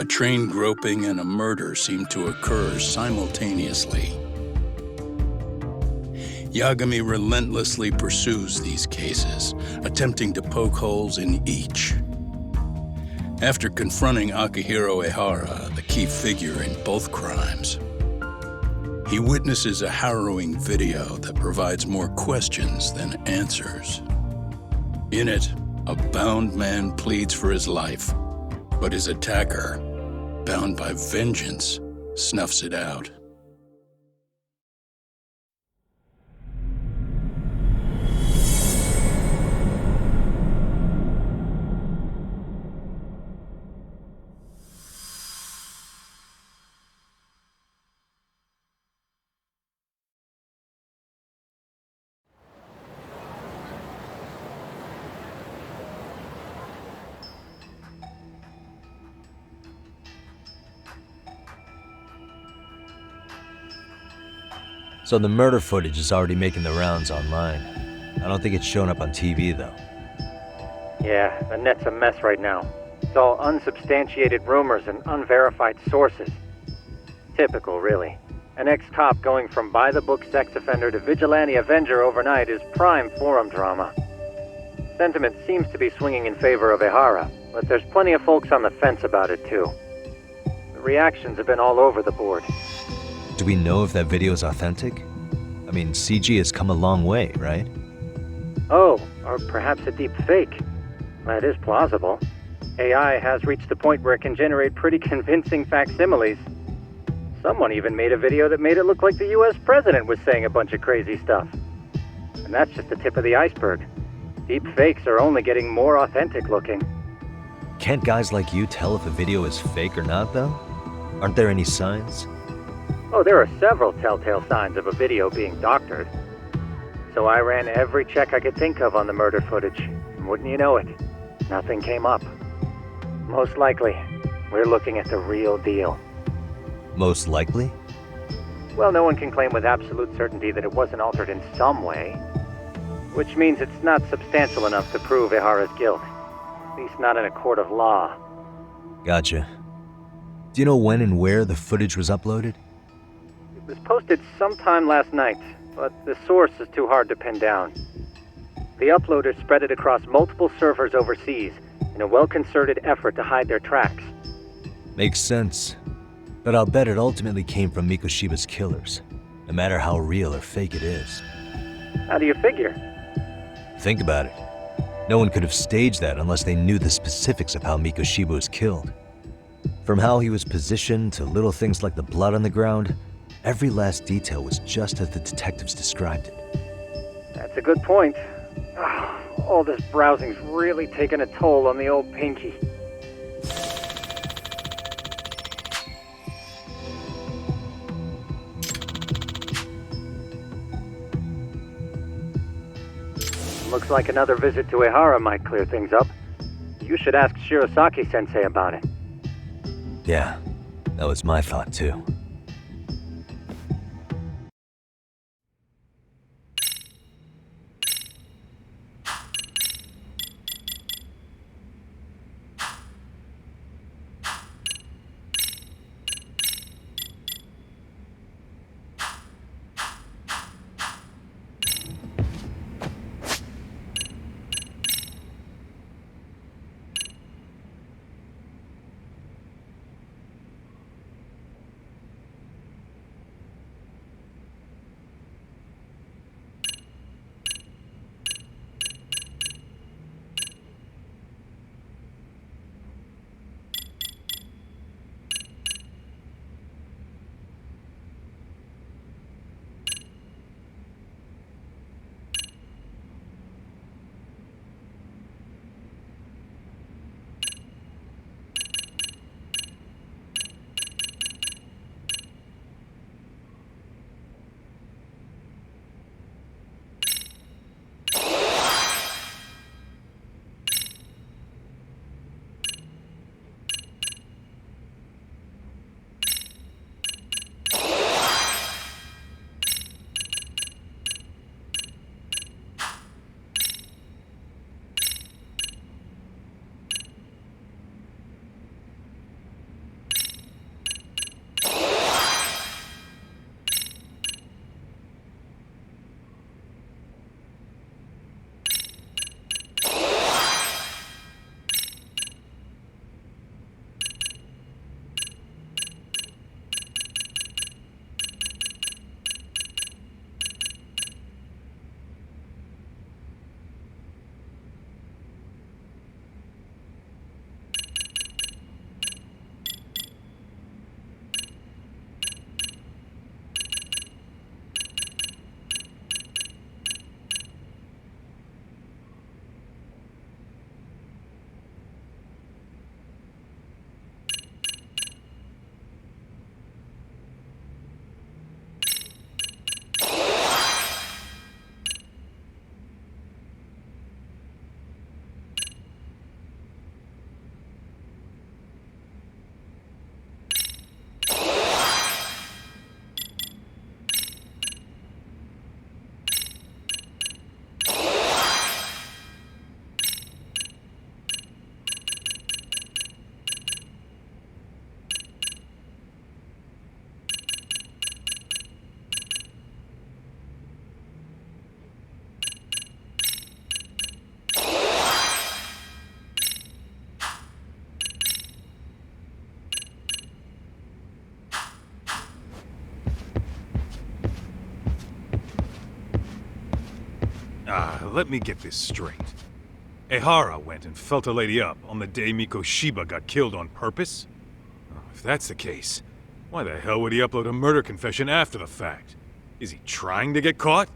A train groping and a murder seem to occur simultaneously. Yagami relentlessly pursues these cases, attempting to poke holes in each. After confronting Akihiro Ehara, the key figure in both crimes, he witnesses a harrowing video that provides more questions than answers. In it, a bound man pleads for his life, but his attacker, bound by vengeance, snuffs it out. So the murder footage is already making the rounds online. I don't think it's showing up on TV, though. Yeah, the net's a mess right now. It's all unsubstantiated rumors and unverified sources. Typical, really. An ex-cop going from by-the-book sex offender to vigilante avenger overnight is prime forum drama. Sentiment seems to be swinging in favor of Ehara, but there's plenty of folks on the fence about it, too. The reactions have been all over the board. Do we know if that video is authentic? I mean, CG has come a long way, right? Oh, or perhaps a deep fake. That is plausible. AI has reached the point where it can generate pretty convincing facsimiles. Someone even made a video that made it look like the US president was saying a bunch of crazy stuff. And that's just the tip of the iceberg. Deep fakes are only getting more authentic looking. Can't guys like you tell if a video is fake or not, though? Aren't there any signs? Oh, there are several telltale signs of a video being doctored. So I ran every check I could think of on the murder footage. And wouldn't you know it, nothing came up. Most likely, we're looking at the real deal. Most likely? Well, no one can claim with absolute certainty that it wasn't altered in some way. Which means it's not substantial enough to prove Ehara's guilt. At least not in a court of law. Gotcha. Do you know when and where the footage was uploaded? It was posted sometime last night, but the source is too hard to pin down. The uploaders spread it across multiple servers overseas in a well-concerted effort to hide their tracks. Makes sense. But I'll bet it ultimately came from Mikoshiba's killers, no matter how real or fake it is. How do you figure? Think about it. No one could have staged that unless they knew the specifics of how Mikoshiba was killed. From how he was positioned to little things like the blood on the ground, every last detail was just as the detectives described it. That's a good point. All this browsing's really taken a toll on the old pinky. Looks like another visit to Ehara might clear things up. You should ask Shirosaki-sensei about it. Yeah, that was my thought too. Let me get this straight. Ehara went and felt a lady up on the day Mikoshiba got killed on purpose? If that's the case, why the hell would he upload a murder confession after the fact? Is he trying to get caught?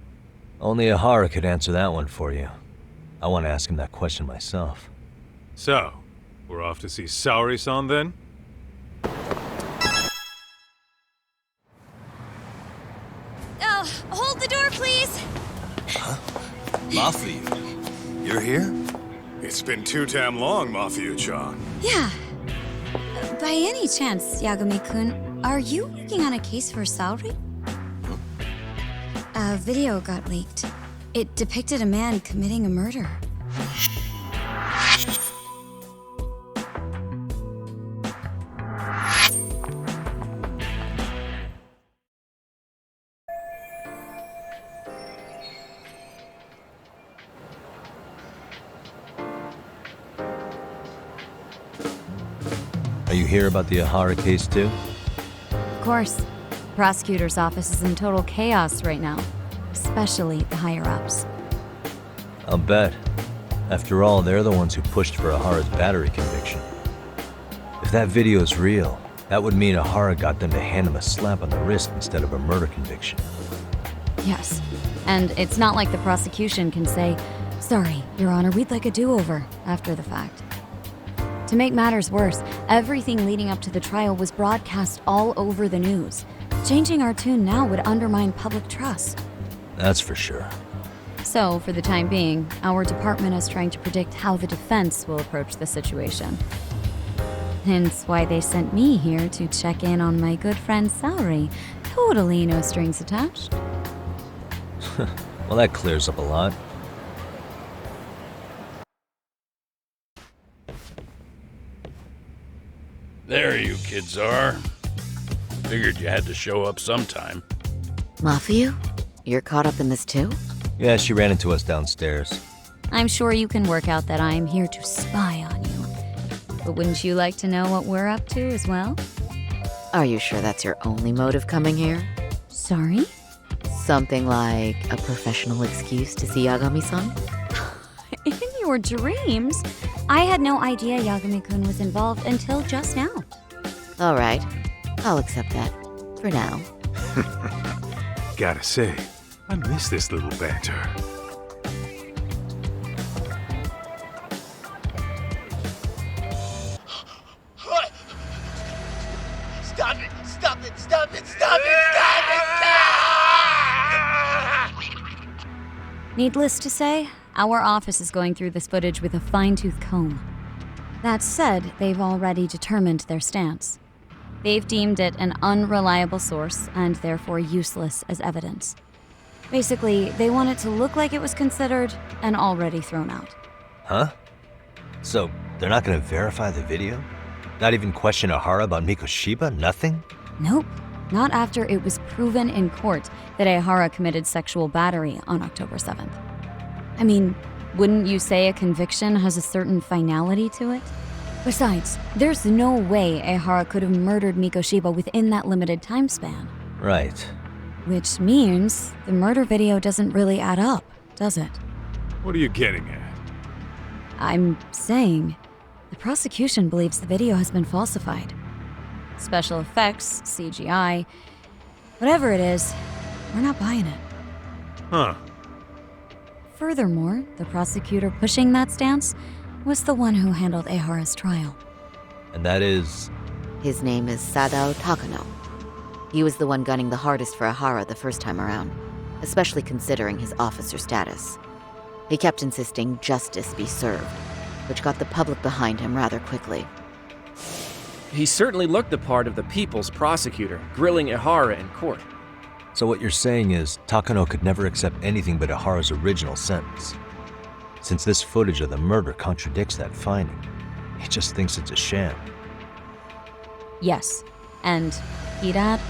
Only Ehara could answer that one for you. I want to ask him that question myself. So, we're off to see Saori-san then? Hold the door, please! Mafuyu, you're here? It's been too damn long, Mafuyu-chan. Yeah. By any chance, Yagami-kun, are you working on a case for Saori? A video got leaked. It depicted a man committing a murder. Are you here about the Ehara case too? Of course. The prosecutor's office is in total chaos right now, especially the higher-ups. I'll bet. After all, they're the ones who pushed for Ehara's battery conviction. If that video is real, that would mean Ehara got them to hand him a slap on the wrist instead of a murder conviction. Yes. And it's not like the prosecution can say, "Sorry, Your Honor, we'd like a do-over," after the fact. To make matters worse, everything leading up to the trial was broadcast all over the news. Changing our tune now would undermine public trust. That's for sure. So, for the time being, our department is trying to predict how the defense will approach the situation. Hence why they sent me here to check in on my good friend Saori. Totally no strings attached. Well, that clears up a lot. There you kids are. Figured you had to show up sometime. Mafuyu? You're caught up in this too? Yeah, she ran into us downstairs. I'm sure you can work out that I am here to spy on you. But wouldn't you like to know what we're up to as well? Are you sure that's your only motive coming here? Sorry? Something like a professional excuse to see Yagami-san? In your dreams? I had no idea Yagami-kun was involved until just now. All right, I'll accept that. For now. Gotta say, I miss this little banter. Stop it! Stop it! Stop it! Stop it! Needless to say, our office is going through this footage with a fine-tooth comb. That said, they've already determined their stance. They've deemed it an unreliable source and therefore useless as evidence. Basically, they want it to look like it was considered and already thrown out. Huh? So, they're not gonna verify the video? Not even question Ehara about Mikoshiba? Nothing? Nope. Not after it was proven in court that Ehara committed sexual battery on October 7th. I mean, wouldn't you say a conviction has a certain finality to it? Besides, there's no way Ehara could have murdered Mikoshiba within that limited time span. Right. Which means the murder video doesn't really add up, does it? What are you getting at? I'm saying the prosecution believes the video has been falsified. Special effects, CGI, whatever it is, we're not buying it. Huh. Furthermore, the prosecutor pushing that stance was the one who handled Ehara's trial. And that is... His name is Sadao Takano. He was the one gunning the hardest for Ehara the first time around, especially considering his officer status. He kept insisting justice be served, which got the public behind him rather quickly. He certainly looked the part of the people's prosecutor, grilling Ehara in court. So what you're saying is, Takano could never accept anything but Ehara's original sentence. Since this footage of the murder contradicts that finding, he just thinks it's a sham. Yes, and he'd add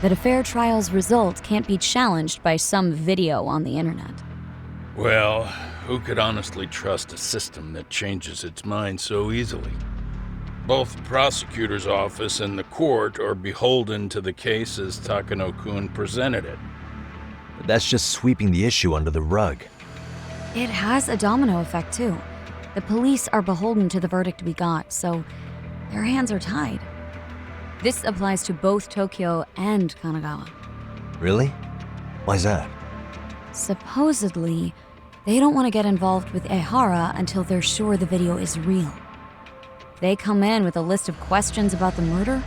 that a fair trial's result can't be challenged by some video on the internet. Well, who could honestly trust a system that changes its mind so easily? Both the prosecutor's office and the court are beholden to the case as Takano-kun presented it. But that's just sweeping the issue under the rug. It has a domino effect, too. The police are beholden to the verdict we got, so their hands are tied. This applies to both Tokyo and Kanagawa. Really? Why's that? Supposedly, they don't want to get involved with Ehara until they're sure the video is real. They come in with a list of questions about the murder.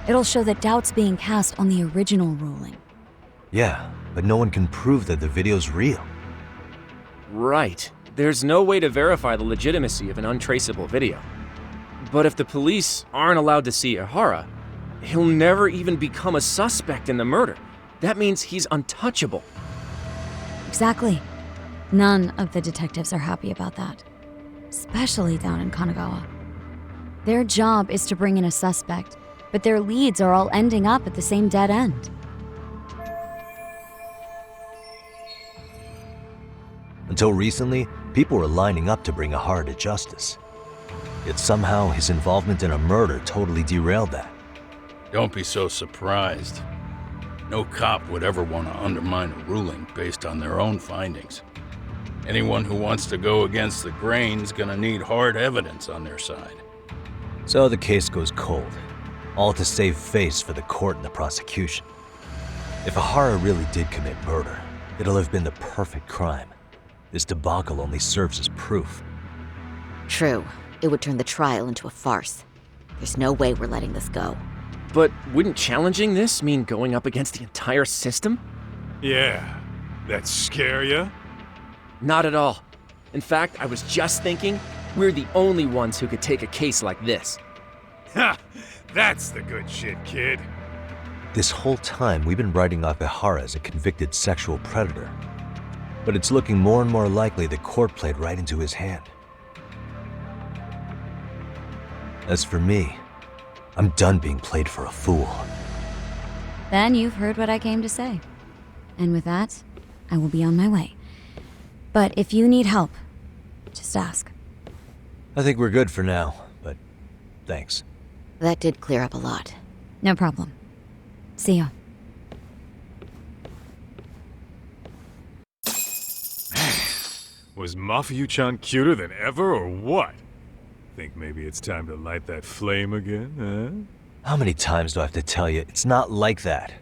It'll show that doubt's being cast on the original ruling. Yeah, but no one can prove that the video's real. Right. There's no way to verify the legitimacy of an untraceable video. But if the police aren't allowed to see Ehara, he'll never even become a suspect in the murder. That means he's untouchable. Exactly. None of the detectives are happy about that. Especially down in Kanagawa. Their job is to bring in a suspect, but their leads are all ending up at the same dead end. Until recently, people were lining up to bring Ehara to justice. Yet somehow his involvement in a murder totally derailed that. Don't be so surprised. No cop would ever want to undermine a ruling based on their own findings. Anyone who wants to go against the grain's gonna need hard evidence on their side. So the case goes cold, all to save face for the court and the prosecution. If Ehara really did commit murder, it'll have been the perfect crime. This debacle only serves as proof. True. It would turn the trial into a farce. There's no way we're letting this go. But wouldn't challenging this mean going up against the entire system? Yeah. That scare ya? Not at all. In fact, I was just thinking, we're the only ones who could take a case like this. Ha! That's the good shit, kid. This whole time, we've been writing off Ehara as a convicted sexual predator. But it's looking more and more likely the court played right into his hand. As for me, I'm done being played for a fool. Then you've heard what I came to say. And with that, I will be on my way. But if you need help, just ask. I think we're good for now, but thanks. That did clear up a lot. No problem. See ya. Was Mafuyu-chan cuter than ever, or what? Think maybe it's time to light that flame again, huh? How many times do I have to tell you, it's not like that?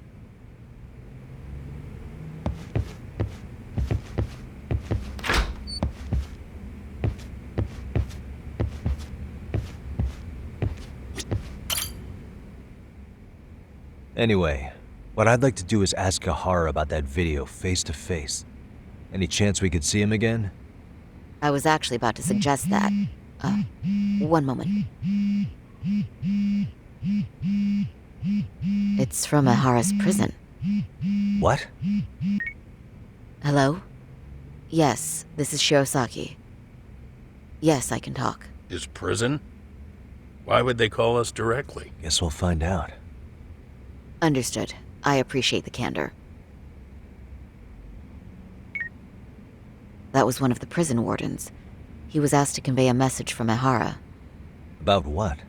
Anyway, what I'd like to do is ask Ehara about that video face to face. Any chance we could see him again? I was actually about to suggest that. One moment. It's from Ehara's prison. What? Hello? Yes, this is Shirosaki. Yes, I can talk. His prison? Why would they call us directly? Guess we'll find out. Understood. I appreciate the candor. That was one of the prison wardens. He was asked to convey a message from Ehara. About what?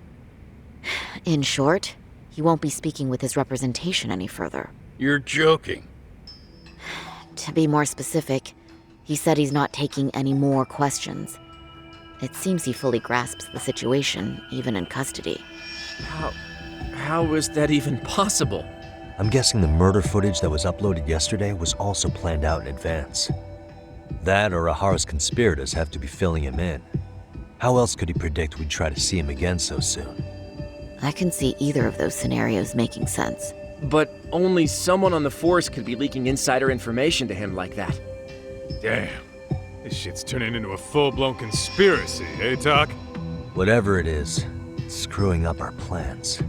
In short, he won't be speaking with his representation any further. You're joking. To be more specific, he said he's not taking any more questions. It seems he fully grasps the situation, even in custody. How is that even possible? I'm guessing the murder footage that was uploaded yesterday was also planned out in advance. That or Ehara's conspirators have to be filling him in. How else could he predict we'd try to see him again so soon? I can see either of those scenarios making sense. But only someone on the force could be leaking insider information to him like that. Damn. This shit's turning into a full-blown conspiracy, eh, Doc? Whatever it is, it's screwing up our plans.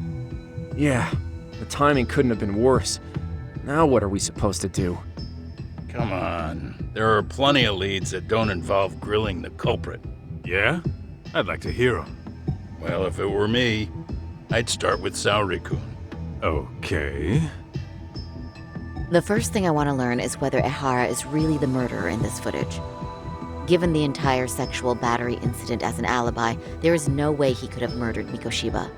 Yeah, the timing couldn't have been worse. Now what are we supposed to do? Come on. There are plenty of leads that don't involve grilling the culprit. Yeah? I'd like to hear them. Well, if it were me, I'd start with Saori-kun. Okay. The first thing I want to learn is whether Ehara is really the murderer in this footage. Given the entire sexual battery incident as an alibi, there is no way he could have murdered Mikoshiba.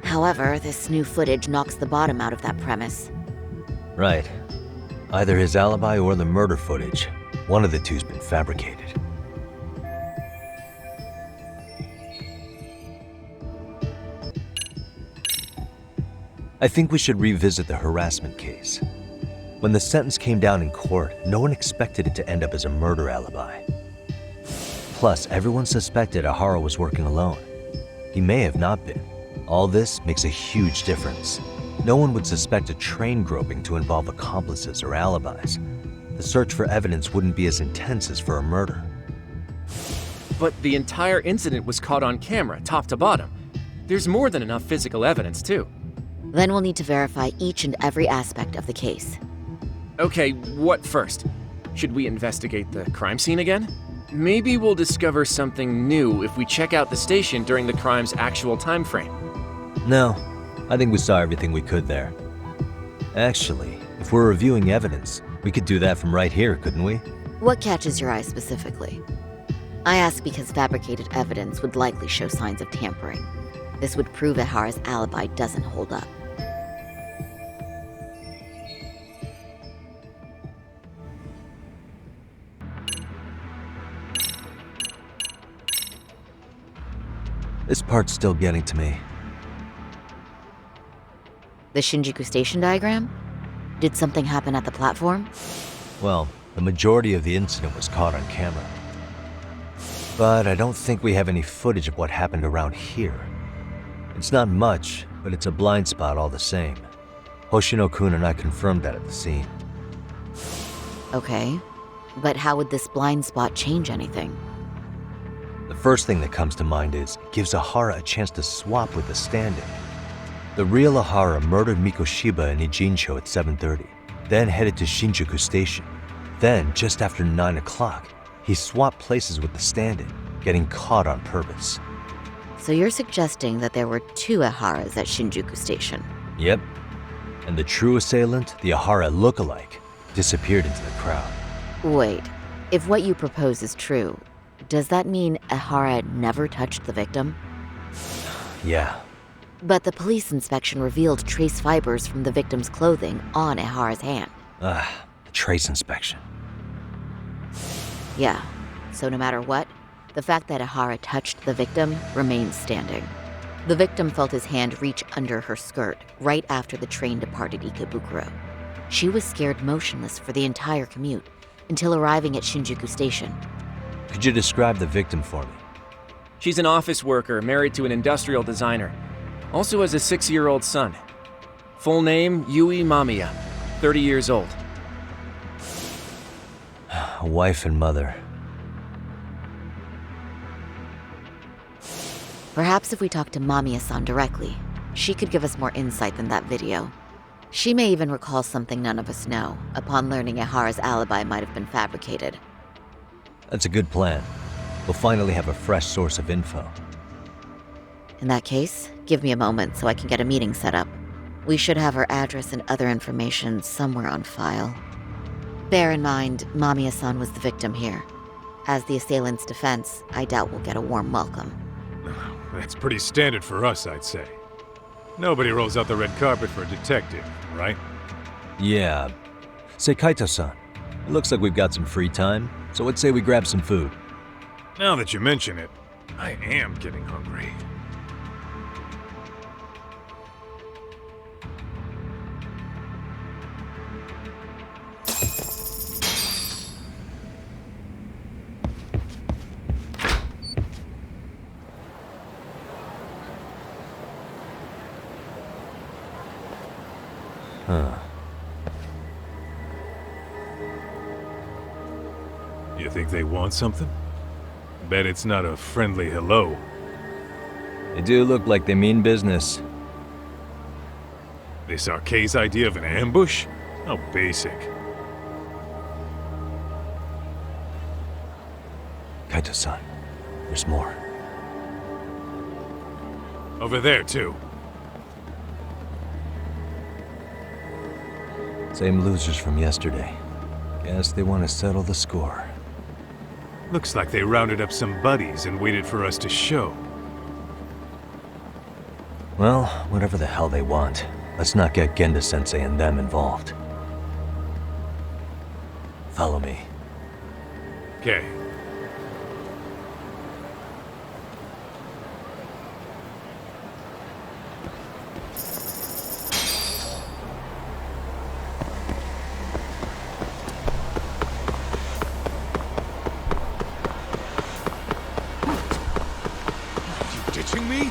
However, this new footage knocks the bottom out of that premise. Right. Either his alibi or the murder footage. One of the two's been fabricated. I think we should revisit the harassment case. When the sentence came down in court, no one expected it to end up as a murder alibi. Plus, everyone suspected Ihara was working alone. He may have not been. All this makes a huge difference. No one would suspect a train groping to involve accomplices or alibis. The search for evidence wouldn't be as intense as for a murder. But the entire incident was caught on camera, top to bottom. There's more than enough physical evidence, too. Then we'll need to verify each and every aspect of the case. Okay, what first? Should we investigate the crime scene again? Maybe we'll discover something new if we check out the station during the crime's actual time frame. No, I think we saw everything we could there. Actually, if we're reviewing evidence, we could do that from right here, couldn't we? What catches your eye specifically? I ask because fabricated evidence would likely show signs of tampering. This would prove Ihara's alibi doesn't hold up. This part's still getting to me. The Shinjuku Station diagram? Did something happen at the platform? Well, the majority of the incident was caught on camera. But I don't think we have any footage of what happened around here. It's not much, but it's a blind spot all the same. Hoshino-kun and I confirmed that at the scene. Okay, but how would this blind spot change anything? The first thing that comes to mind is it gives Ihara a chance to swap with the stand-in. The real Ihara murdered Mikoshiba in Ijincho at 7:30, then headed to Shinjuku Station. Then, just after 9 o'clock, he swapped places with the stand-in, getting caught on purpose. So you're suggesting that there were two Iharas at Shinjuku Station? Yep. And the true assailant, the Ihara look-alike, disappeared into the crowd. Wait, if what you propose is true, does that mean Ihara never touched the victim? Yeah. But the police inspection revealed trace fibers from the victim's clothing on Ihara's hand. The trace inspection. Yeah, so no matter what, the fact that Ihara touched the victim remains standing. The victim felt his hand reach under her skirt right after the train departed Ikebukuro. She was scared motionless for the entire commute until arriving at Shinjuku Station. Could you describe the victim for me? She's an office worker married to an industrial designer. Also has a 6-year-old son. Full name, Yui Mamiya, 30 years old. A wife and mother. Perhaps if we talk to Mamiya-san directly, she could give us more insight than that video. She may even recall something none of us know, upon learning Ihara's alibi might have been fabricated. That's a good plan. We'll finally have a fresh source of info. In that case, give me a moment so I can get a meeting set up. We should have her address and other information somewhere on file. Bear in mind, Mamiya-san was the victim here. As the assailant's defense, I doubt we'll get a warm welcome. That's pretty standard for us, I'd say. Nobody rolls out the red carpet for a detective, right? Yeah. Say, Kaito-san, it looks like we've got some free time, so let's say we grab some food. Now that you mention it, I am getting hungry. You think they want something? Bet it's not a friendly hello. They do look like they mean business. This Arcay's idea of an ambush? How basic. Kaito-san, there's more. Over there, too. Same losers from yesterday. Guess they want to settle the score. Looks like they rounded up some buddies and waited for us to show. Well, whatever the hell they want, let's not get Genda-sensei and them involved. Follow me. Okay. You ditching me?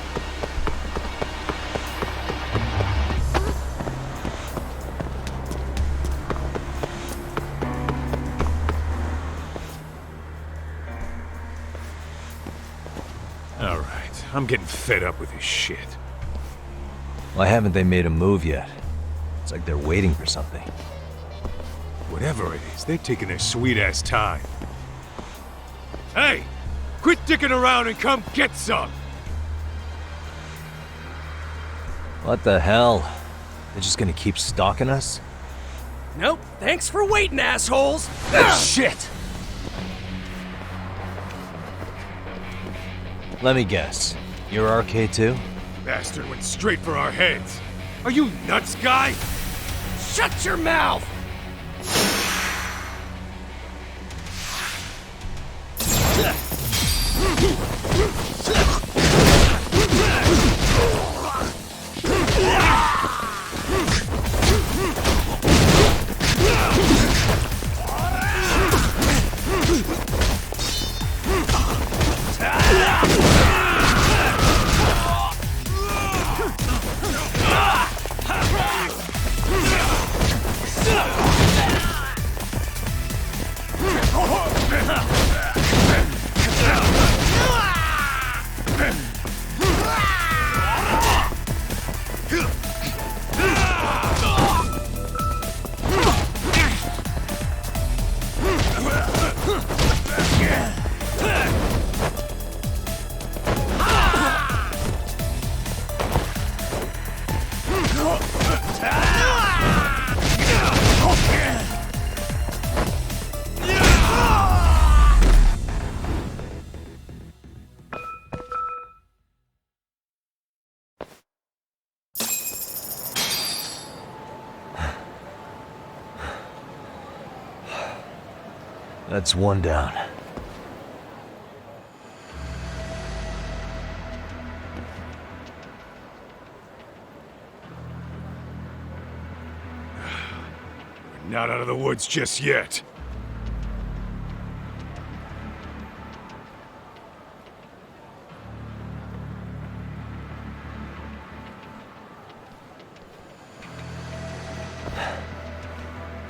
Alright, I'm getting fed up with this shit. Why haven't they made a move yet? It's like they're waiting for something. Whatever it is, they're taking their sweet-ass time. Hey! Quit dicking around and come get some! What the hell? They're just gonna keep stalking us? Nope, thanks for waiting, assholes! Shit! Let me guess. You're RK too? Bastard went straight for our heads. Are you nuts, guy? Shut your mouth! That's one down. We're not out of the woods just yet.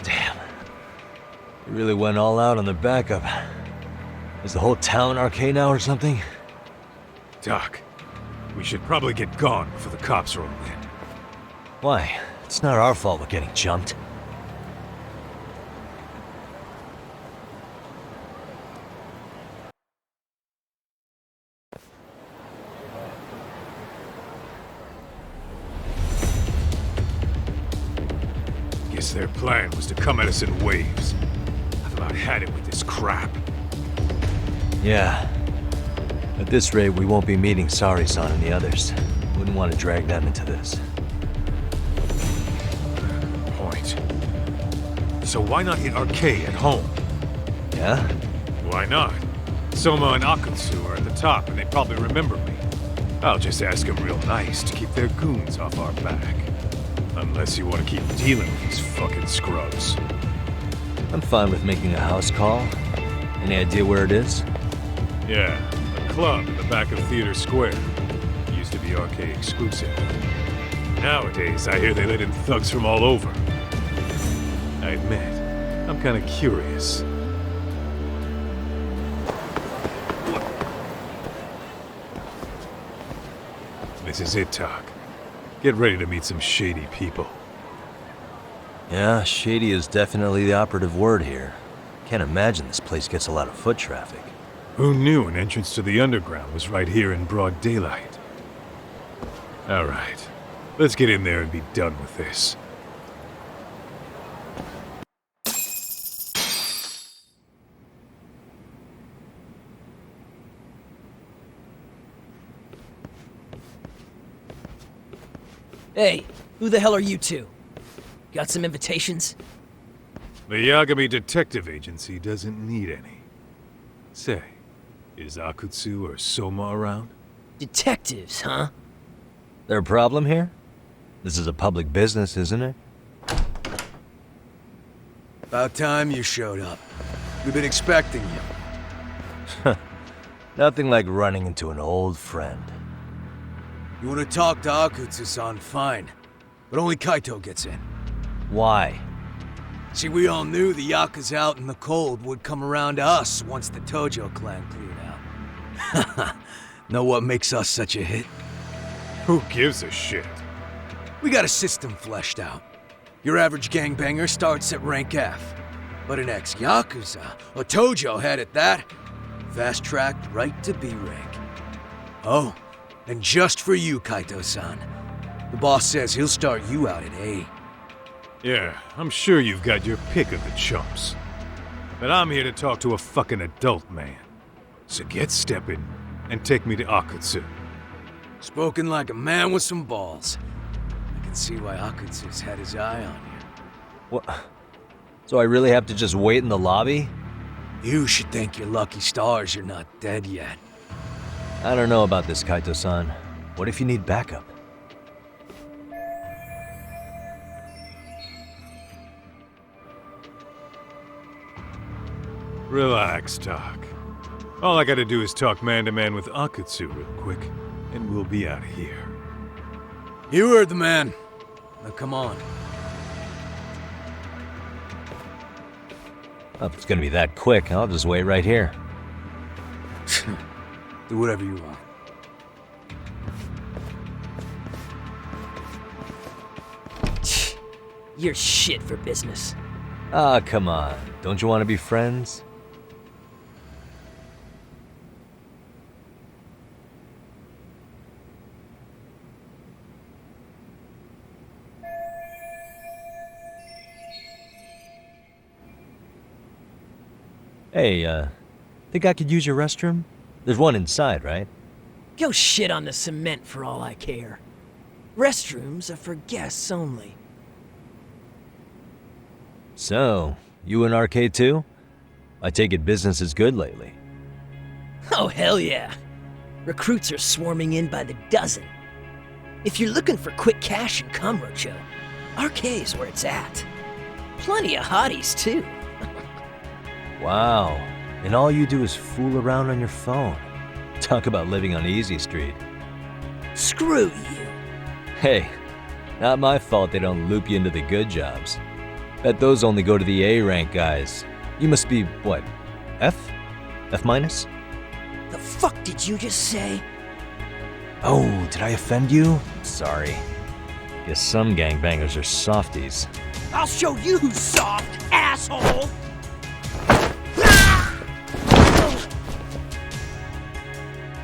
Damn. They really went all out on their backup. Is the whole town RK now or something? Doc, we should probably get gone before the cops roll in. Why? It's not our fault we're getting jumped. Guess their plan was to come at us in waves. I've about had it with this crap. Yeah. At this rate, we won't be meeting Sari-san and the others. Wouldn't want to drag them into this. Point. So why not hit RK at home? Yeah? Why not? Soma and Akutsu are at the top, and they probably remember me. I'll just ask them real nice to keep their goons off our back. Unless you want to keep dealing with these fucking scrubs. I'm fine with making a house call. Any idea where it is? Yeah, a club in the back of Theater Square. Used to be RK exclusive. Nowadays, I hear they let in thugs from all over. I admit, I'm kind of curious. This is it, Doc. Get ready to meet some shady people. Yeah, shady is definitely the operative word here. Can't imagine this place gets a lot of foot traffic. Who knew an entrance to the underground was right here in broad daylight? All right, let's get in there and be done with this. Hey, who the hell are you two? Got some invitations? The Yagami Detective Agency doesn't need any. Say, is Akutsu or Soma around? Detectives, huh? There a problem here? This is a public business, isn't it? About time you showed up. We've been expecting you. Nothing like running into an old friend. You want to talk to Akutsu-san, fine. But only Kaito gets in. Why? See, we all knew the Yakuza out in the cold would come around to us once the Tojo clan cleared out. Know what makes us such a hit? Who gives a shit? We got a system fleshed out. Your average gangbanger starts at rank F. But an ex-Yakuza, a Tojo head at that, fast-tracked right to B rank. Oh, and just for you, Kaito-san. The boss says he'll start you out at A. Yeah, I'm sure you've got your pick of the chumps. But I'm here to talk to a fucking adult man. So get stepping and take me to Akutsu. Spoken like a man with some balls. I can see why Akutsu's had his eye on you. What? So I really have to just wait in the lobby? You should thank your lucky stars you're not dead yet. I don't know about this, Kaito-san. What if you need backup? Relax, Doc. All I gotta do is talk man-to-man with Akutsu real quick, and we'll be out of here. You heard the man. Now come on. If it's gonna be that quick, I'll just wait right here. Do whatever you want. You're shit for business. Ah, come on. Don't you want to be friends? Hey, think I could use your restroom? There's one inside, right? Go shit on the cement for all I care. Restrooms are for guests only. So, you in arcade too? I take it business is good lately. Oh, hell yeah. Recruits are swarming in by the dozen. If you're looking for quick cash and Kamurocho, arcade's where it's at. Plenty of hotties, too. Wow. And all you do is fool around on your phone. Talk about living on Easy Street. Screw you. Hey, not my fault they don't loop you into the good jobs. Bet those only go to the A-rank guys. You must be, what, F? F minus? The fuck did you just say? Oh, did I offend you? Sorry. Guess some gangbangers are softies. I'll show you who's soft, asshole!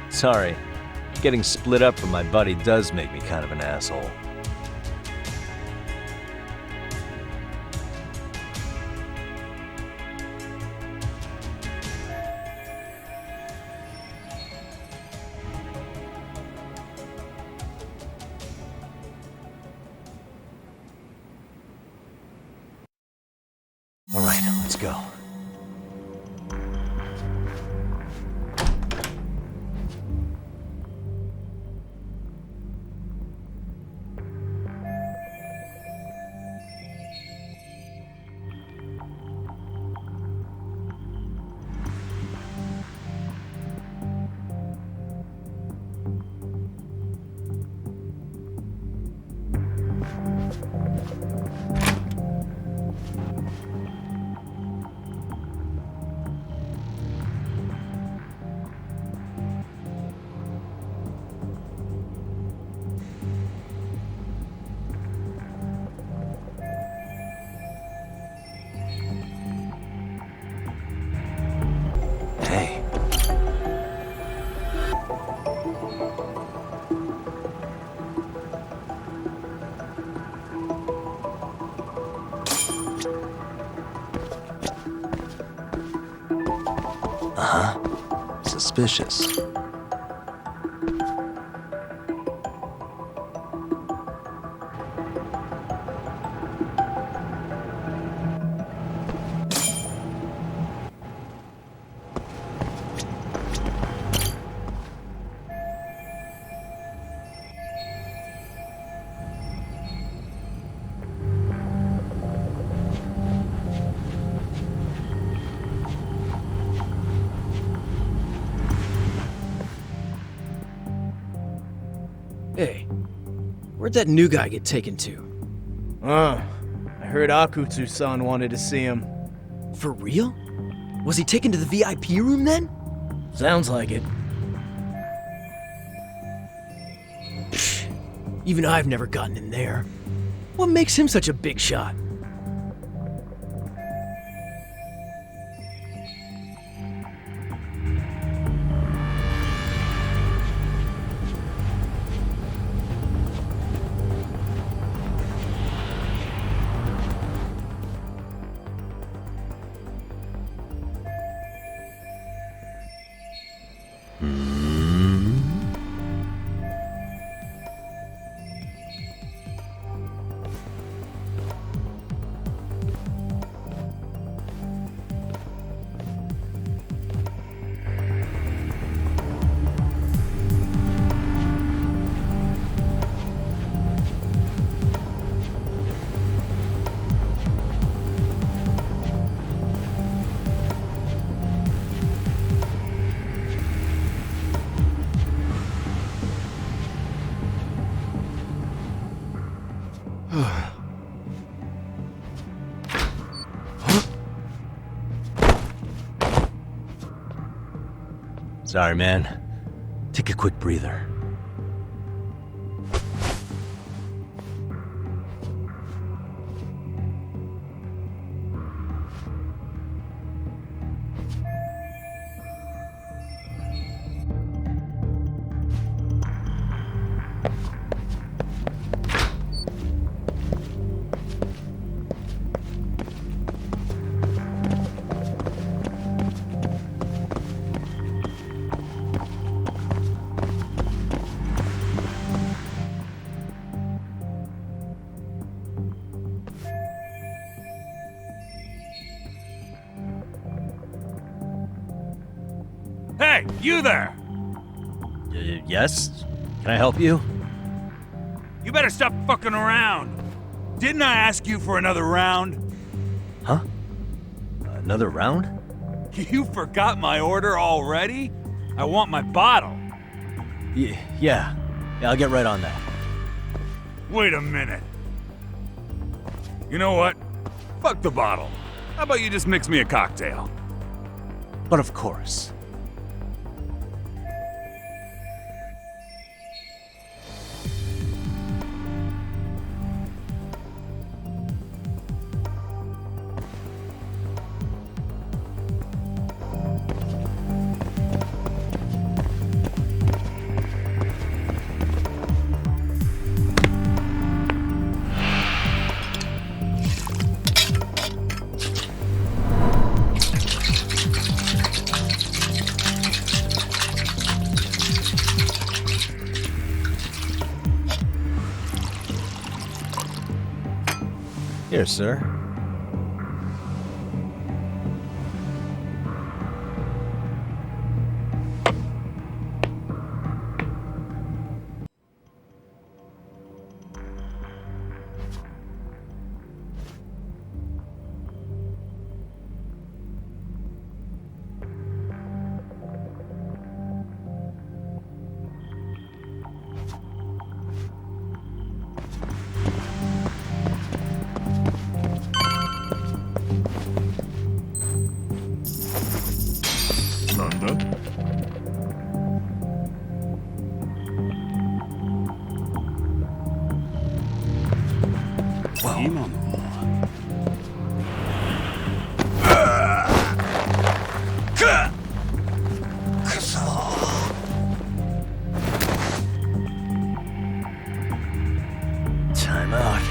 Sorry. Getting split up from my buddy does make me kind of an asshole. All right, let's go. Hey. Uh-huh. Suspicious. Hey, where'd that new guy get taken to? I heard Akutsu-san wanted to see him. For real? Was he taken to the VIP room then? Sounds like it. Even I've never gotten in there. What makes him such a big shot? Sorry, man. Take a quick breather. Hey, you there! Yes? Can I help you? You better stop fucking around. Didn't I ask you for another round? Huh? Another round? You forgot my order already? I want my bottle. Yeah, I'll get right on that. Wait a minute. You know what? Fuck the bottle. How about you just mix me a cocktail? But of course. Here, sir. Time out.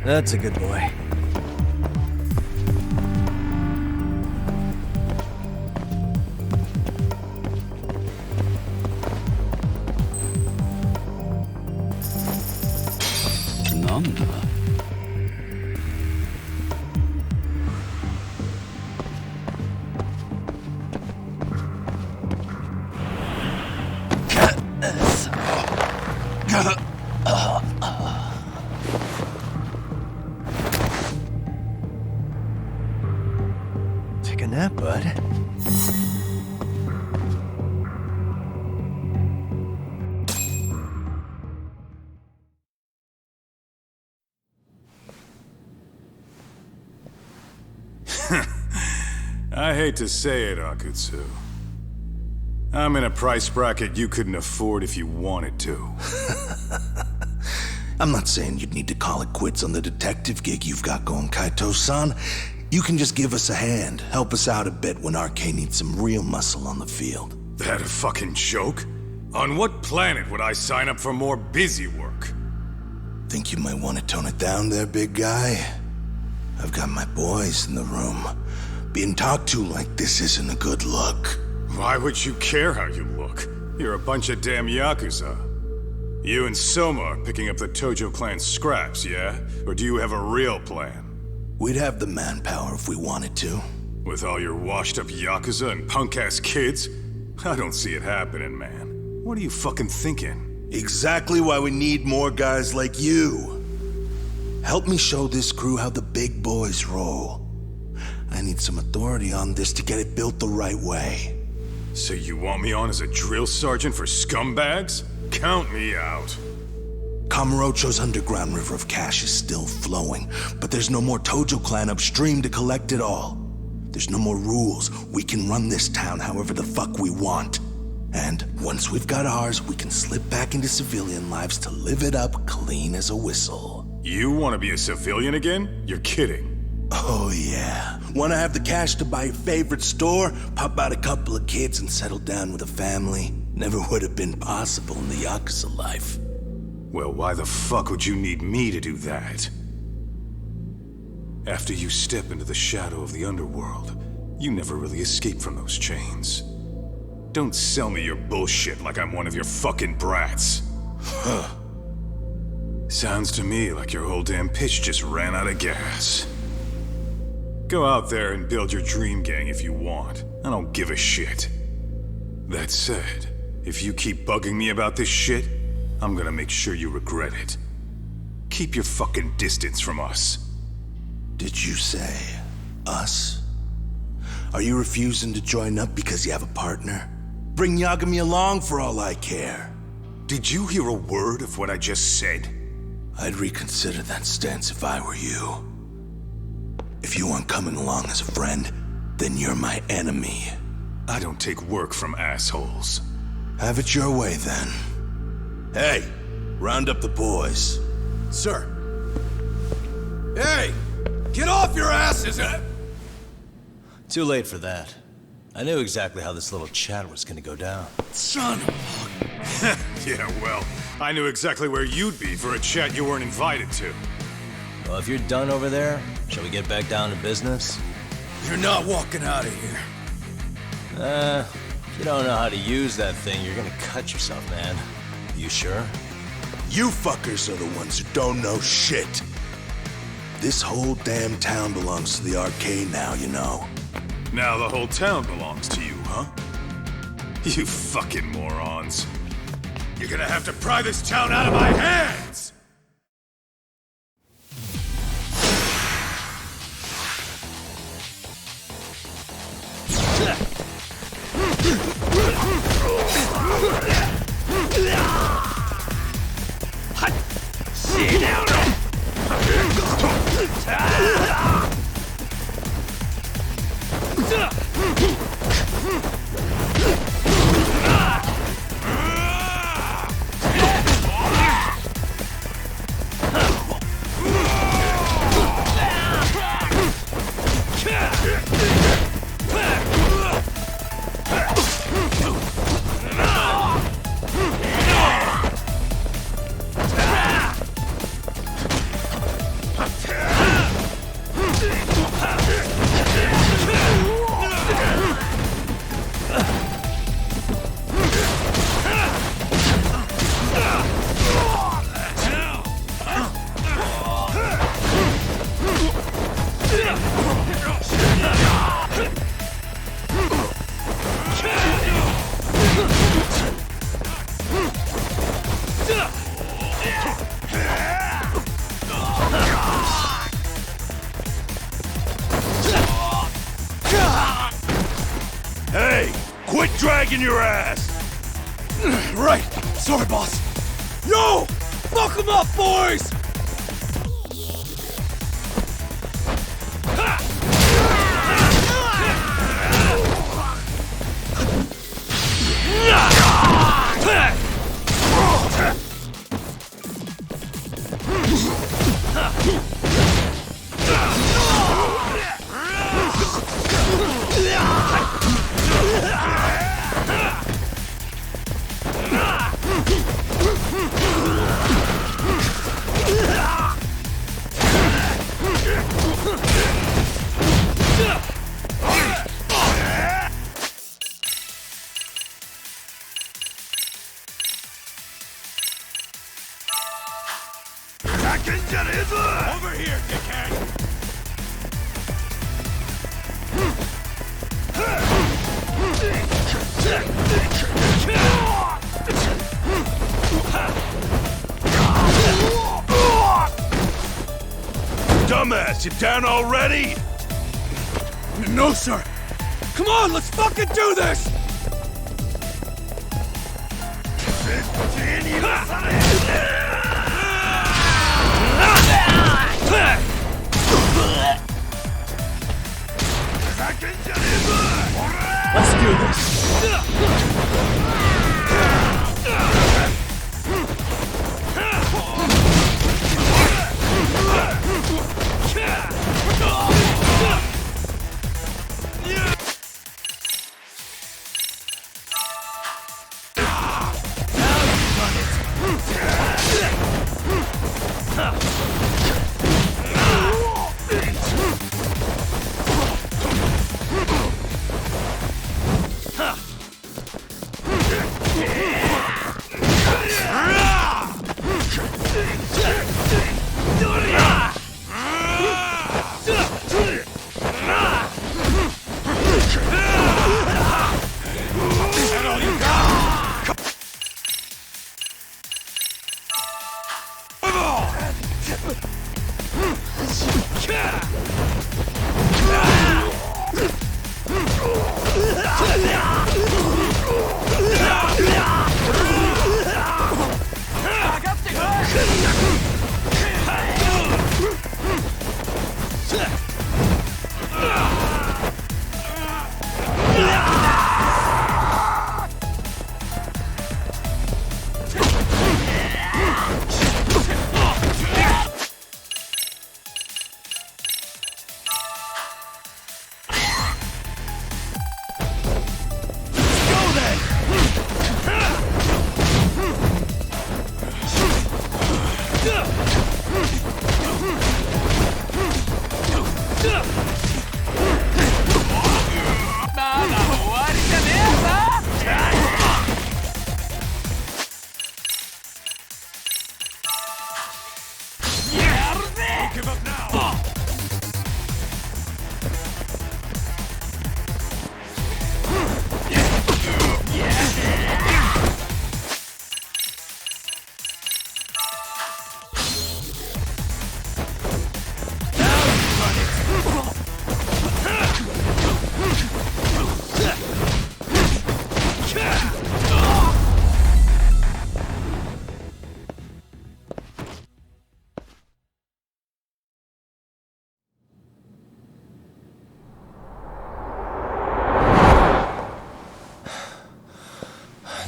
That's a good boy. None. Take a nap, bud. I hate to say it, Akutsu. I'm in a price bracket you couldn't afford if you wanted to. I'm not saying you'd need to call it quits on the detective gig you've got going, Kaito-san. You can just give us a hand, help us out a bit when RK needs some real muscle on the field. That a fucking joke? On what planet would I sign up for more busy work? Think you might want to tone it down there, big guy? I've got my boys in the room. Being talked to like this isn't a good look. Why would you care how you look? You're a bunch of damn Yakuza. You and Soma are picking up the Tojo clan scraps, yeah? Or do you have a real plan? We'd have the manpower if we wanted to. With all your washed-up Yakuza and punk-ass kids? I don't see it happening, man. What are you fucking thinking? Exactly why we need more guys like you. Help me show this crew how the big boys roll. I need some authority on this to get it built the right way. So you want me on as a drill sergeant for scumbags? Count me out. Kamurocho's underground river of cash is still flowing, but there's no more Tojo clan upstream to collect it all. There's no more rules. We can run this town however the fuck we want. And once we've got ours, we can slip back into civilian lives to live it up clean as a whistle. You want to be a civilian again? You're kidding. Oh yeah. Want to have the cash to buy your favorite store, pop out a couple of kids and settle down with a family? Never would have been possible in the Yakuza life. Well, why the fuck would you need me to do that? After you step into the shadow of the underworld, you never really escape from those chains. Don't sell me your bullshit like I'm one of your fucking brats. Huh. Sounds to me like your whole damn pitch just ran out of gas. Go out there and build your dream gang if you want. I don't give a shit. That said, if you keep bugging me about this shit, I'm gonna make sure you regret it. Keep your fucking distance from us. Did you say us? Are you refusing to join up because you have a partner? Bring Yagami along for all I care. Did you hear a word of what I just said? I'd reconsider that stance if I were you. If you aren't coming along as a friend, then you're my enemy. I don't take work from assholes. Have it your way, then. Hey, round up the boys. Sir. Hey! Get off your asses! Too late for that. I knew exactly how this little chat was gonna go down. Son of Yeah, well, I knew exactly where you'd be for a chat you weren't invited to. Well, if you're done over there, shall we get back down to business? You're not walking out of here. If you don't know how to use that thing, you're gonna cut yourself, man. You sure? You fuckers are the ones who don't know shit. This whole damn town belongs to the arcade now, you know. Now the whole town belongs to you, huh? You fucking morons. You're gonna have to pry this town out of my hands! Sit down! dragging your ass! Right. Sorry, boss. Yo! Fuck them up, boys! Over here, dickhead! Dumbass, you down already? No, sir. Come on, let's fucking do this! Let's do this.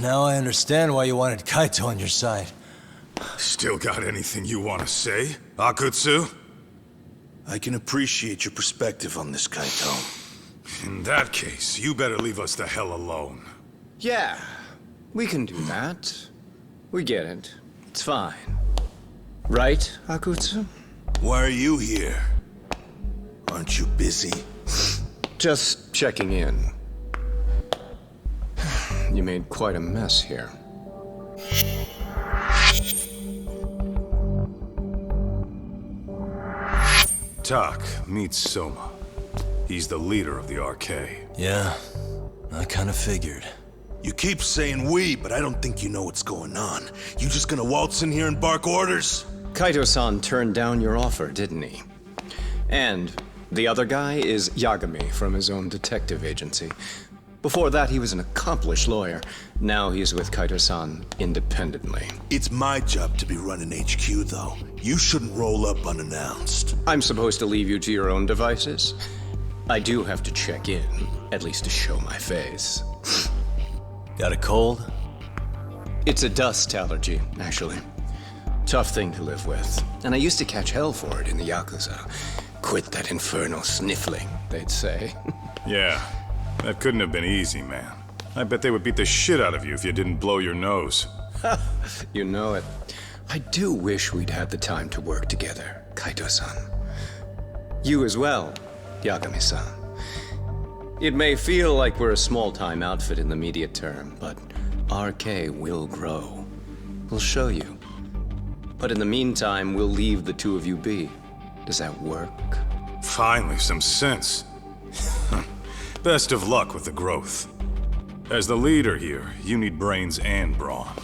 Now I understand why you wanted Kaito on your side. Still got anything you want to say, Akutsu? I can appreciate your perspective on this, Kaito. In that case, you better leave us the hell alone. Yeah, we can do that. We get it. It's fine. Right, Akutsu? Why are you here? Aren't you busy? Just checking in. You made quite a mess here. Tak meets Soma. He's the leader of the RK. Yeah, I kinda figured. You keep saying we, but I don't think you know what's going on. You just gonna waltz in here and bark orders? Kaito-san turned down your offer, didn't he? And the other guy is Yagami from his own detective agency. Before that, he was an accomplished lawyer. Now he's with Kaito-san independently. It's my job to be running HQ, though. You shouldn't roll up unannounced. I'm supposed to leave you to your own devices? I do have to check in, at least to show my face. Got a cold? It's a dust allergy, actually. Tough thing to live with. And I used to catch hell for it in the Yakuza. Quit that infernal sniffling, they'd say. Yeah, that couldn't have been easy, man. I bet they would beat the shit out of you if you didn't blow your nose. You know it. I do wish we'd had the time to work together, Kaito-san. You as well, Yagami-san. It may feel like we're a small-time outfit in the immediate term, but RK will grow. We'll show you. But in the meantime, we'll leave the two of you be. Does that work? Finally, some sense. Best of luck with the growth. As the leader here, you need brains and brawn.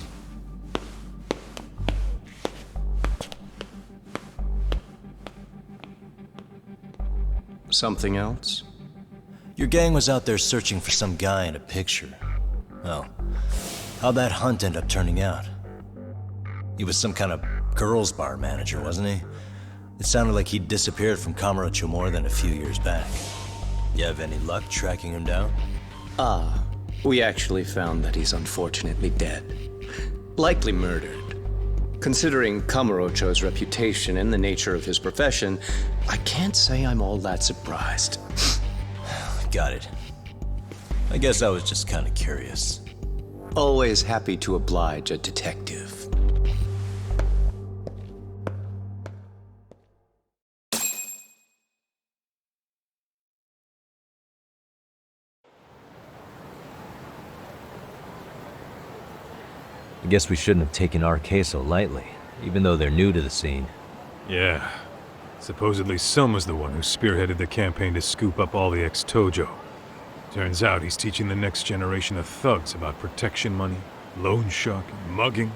Something else? Your gang was out there searching for some guy in a picture. Oh, how'd that hunt end up turning out? He was some kind of girls' bar manager, wasn't he? It sounded like he'd disappeared from Kamurocho more than a few years back. You have any luck tracking him down? We actually found that he's unfortunately dead. Likely murdered. Considering Kamurocho's reputation and the nature of his profession, I can't say I'm all that surprised. Got it. I guess I was just kind of curious. Always happy to oblige a detective. I guess we shouldn't have taken RK so lightly, even though they're new to the scene. Yeah. Supposedly Soma's the one who spearheaded the campaign to scoop up all the ex-Tojo. Turns out he's teaching the next generation of thugs about protection money, loan sharking, mugging.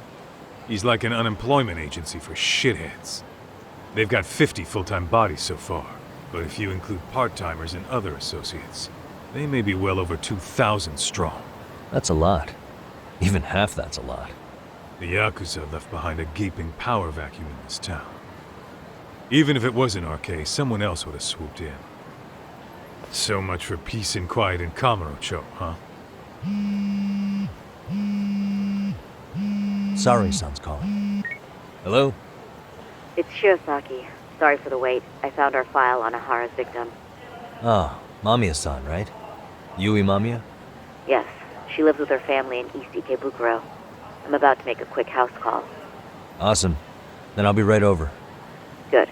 He's like an unemployment agency for shitheads. They've got 50 full-time bodies so far, but if you include part-timers and other associates, they may be well over 2,000 strong. That's a lot. Even half that's a lot. The Yakuza left behind a gaping power vacuum in this town. Even if it wasn't RK, someone else would have swooped in. So much for peace and quiet in Kamurocho, huh? Sorry, son's calling. Hello? It's Shirosaki. Sorry for the wait. I found our file on Ahara's victim. Oh, Mamiya-san, right? Yui Mamiya? Yes, she lives with her family in East Ikebukuro. I'm about to make a quick house call. Awesome. Then I'll be right over. Good.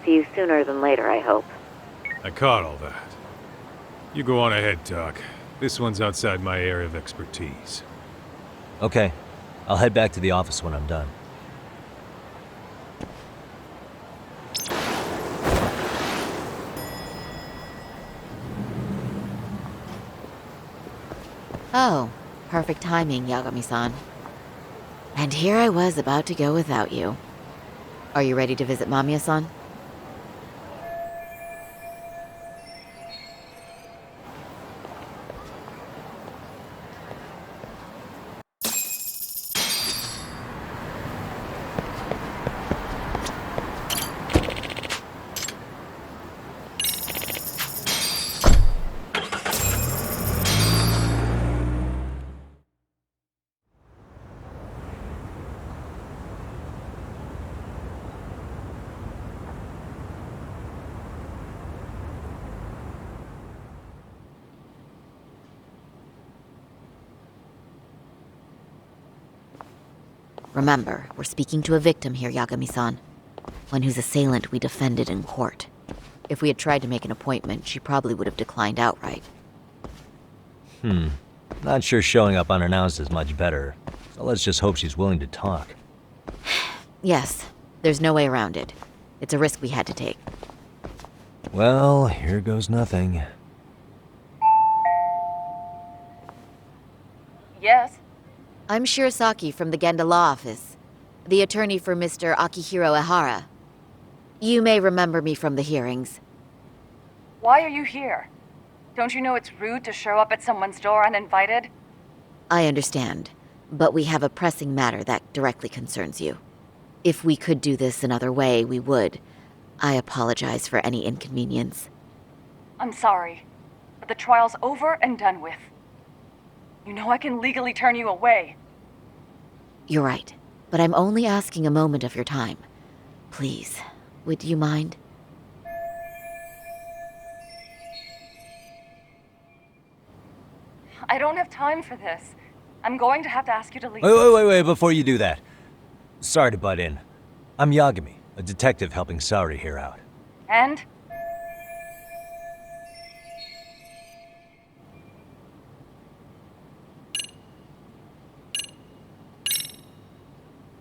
See you sooner than later, I hope. I caught all that. You go on ahead, Doc. This one's outside my area of expertise. Okay. I'll head back to the office when I'm done. Oh, perfect timing, Yagami-san. And here I was about to go without you. Are you ready to visit Mamiya-san? Remember, we're speaking to a victim here, Yagami-san. One whose assailant we defended in court. If we had tried to make an appointment, she probably would have declined outright. Not sure showing up unannounced is much better. So let's just hope she's willing to talk. Yes, there's no way around it. It's a risk we had to take. Well, here goes nothing. Yes? I'm Shirosaki from the Genda Law Office, the attorney for Mr. Akihiro Ehara. You may remember me from the hearings. Why are you here? Don't you know it's rude to show up at someone's door uninvited? I understand, but we have a pressing matter that directly concerns you. If we could do this another way, we would. I apologize for any inconvenience. I'm sorry, but the trial's over and done with. You know I can legally turn you away. You're right, but I'm only asking a moment of your time. Please, would you mind? I don't have time for this. I'm going to have to ask you to leave. Wait, before you do that. Sorry to butt in. I'm Yagami, a detective helping Saori here out. And?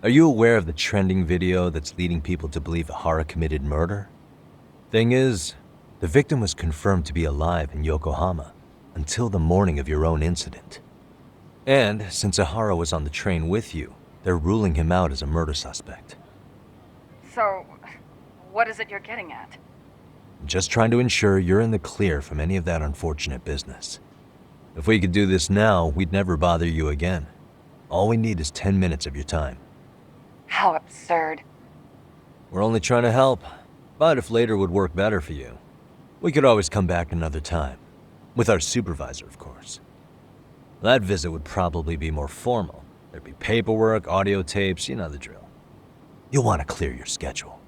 Are you aware of the trending video that's leading people to believe Ahara committed murder? Thing is, the victim was confirmed to be alive in Yokohama until the morning of your own incident. And since Ahara was on the train with you, they're ruling him out as a murder suspect. So, what is it you're getting at? I'm just trying to ensure you're in the clear from any of that unfortunate business. If we could do this now, we'd never bother you again. All we need is 10 minutes of your time. How absurd. We're only trying to help, but if later would work better for you, we could always come back another time. With our supervisor, of course. That visit would probably be more formal. There'd be paperwork, audio tapes, you know the drill. You'll want to clear your schedule.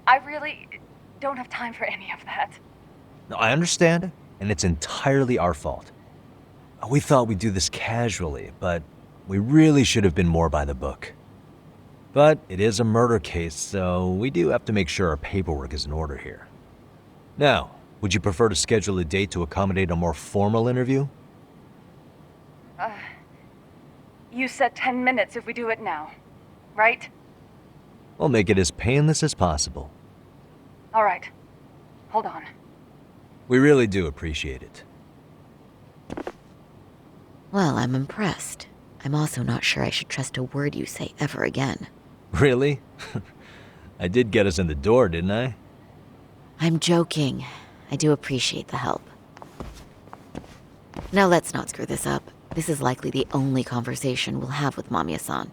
I really don't have time for any of that. No, I understand, and it's entirely our fault. We thought we'd do this casually, but we really should have been more by the book. But it is a murder case, so we do have to make sure our paperwork is in order here. Now, would you prefer to schedule a date to accommodate a more formal interview? You said 10 minutes if we do it now, right? We'll make it as painless as possible. All right. Hold on. We really do appreciate it. Well, I'm impressed. I'm also not sure I should trust a word you say ever again. Really? I did get us in the door, didn't I? I'm joking. I do appreciate the help. Now let's not screw this up. This is likely the only conversation we'll have with Mamiya-san.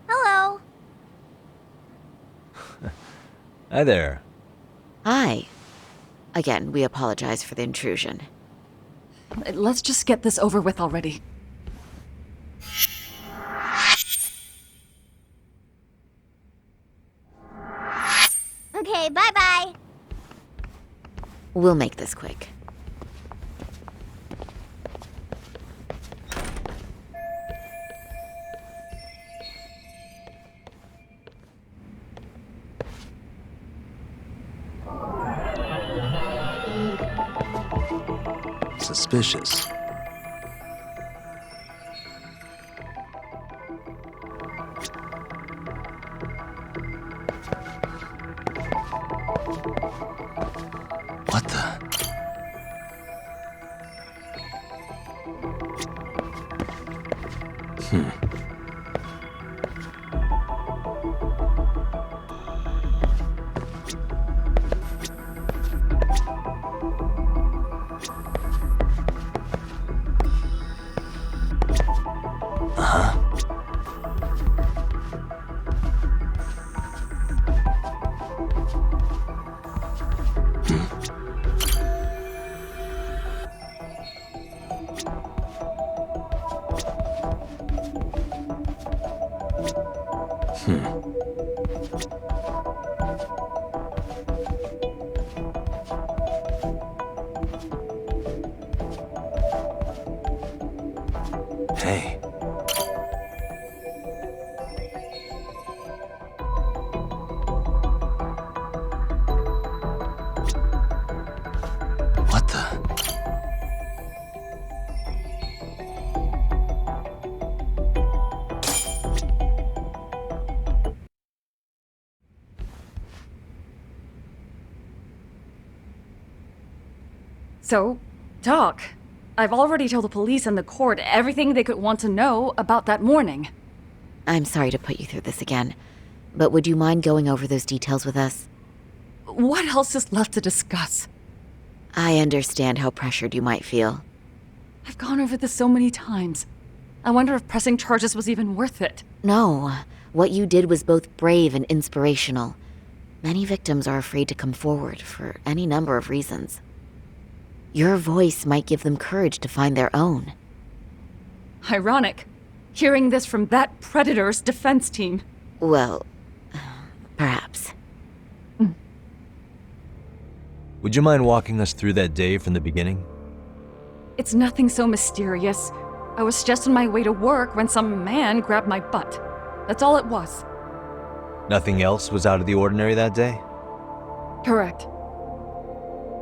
Hello. Hi there. Hi. Again, we apologize for the intrusion. Let's just get this over with already. Okay, bye-bye. We'll make this quick. Suspicious. What the? Hey. What the? So, Doc, I've already told the police and the court everything they could want to know about that morning. I'm sorry to put you through this again, but would you mind going over those details with us? what else is left to discuss? I understand how pressured you might feel. I've gone over this so many times. I wonder if pressing charges was even worth it. No, what you did was both brave and inspirational. Many victims are afraid to come forward for any number of reasons. Your voice might give them courage to find their own. Ironic. Hearing this from that predator's defense team. Well, perhaps. Would you mind walking us through that day from the beginning? It's nothing so mysterious. I was just on my way to work when some man grabbed my butt. That's all it was. Nothing else was out of the ordinary that day? Correct.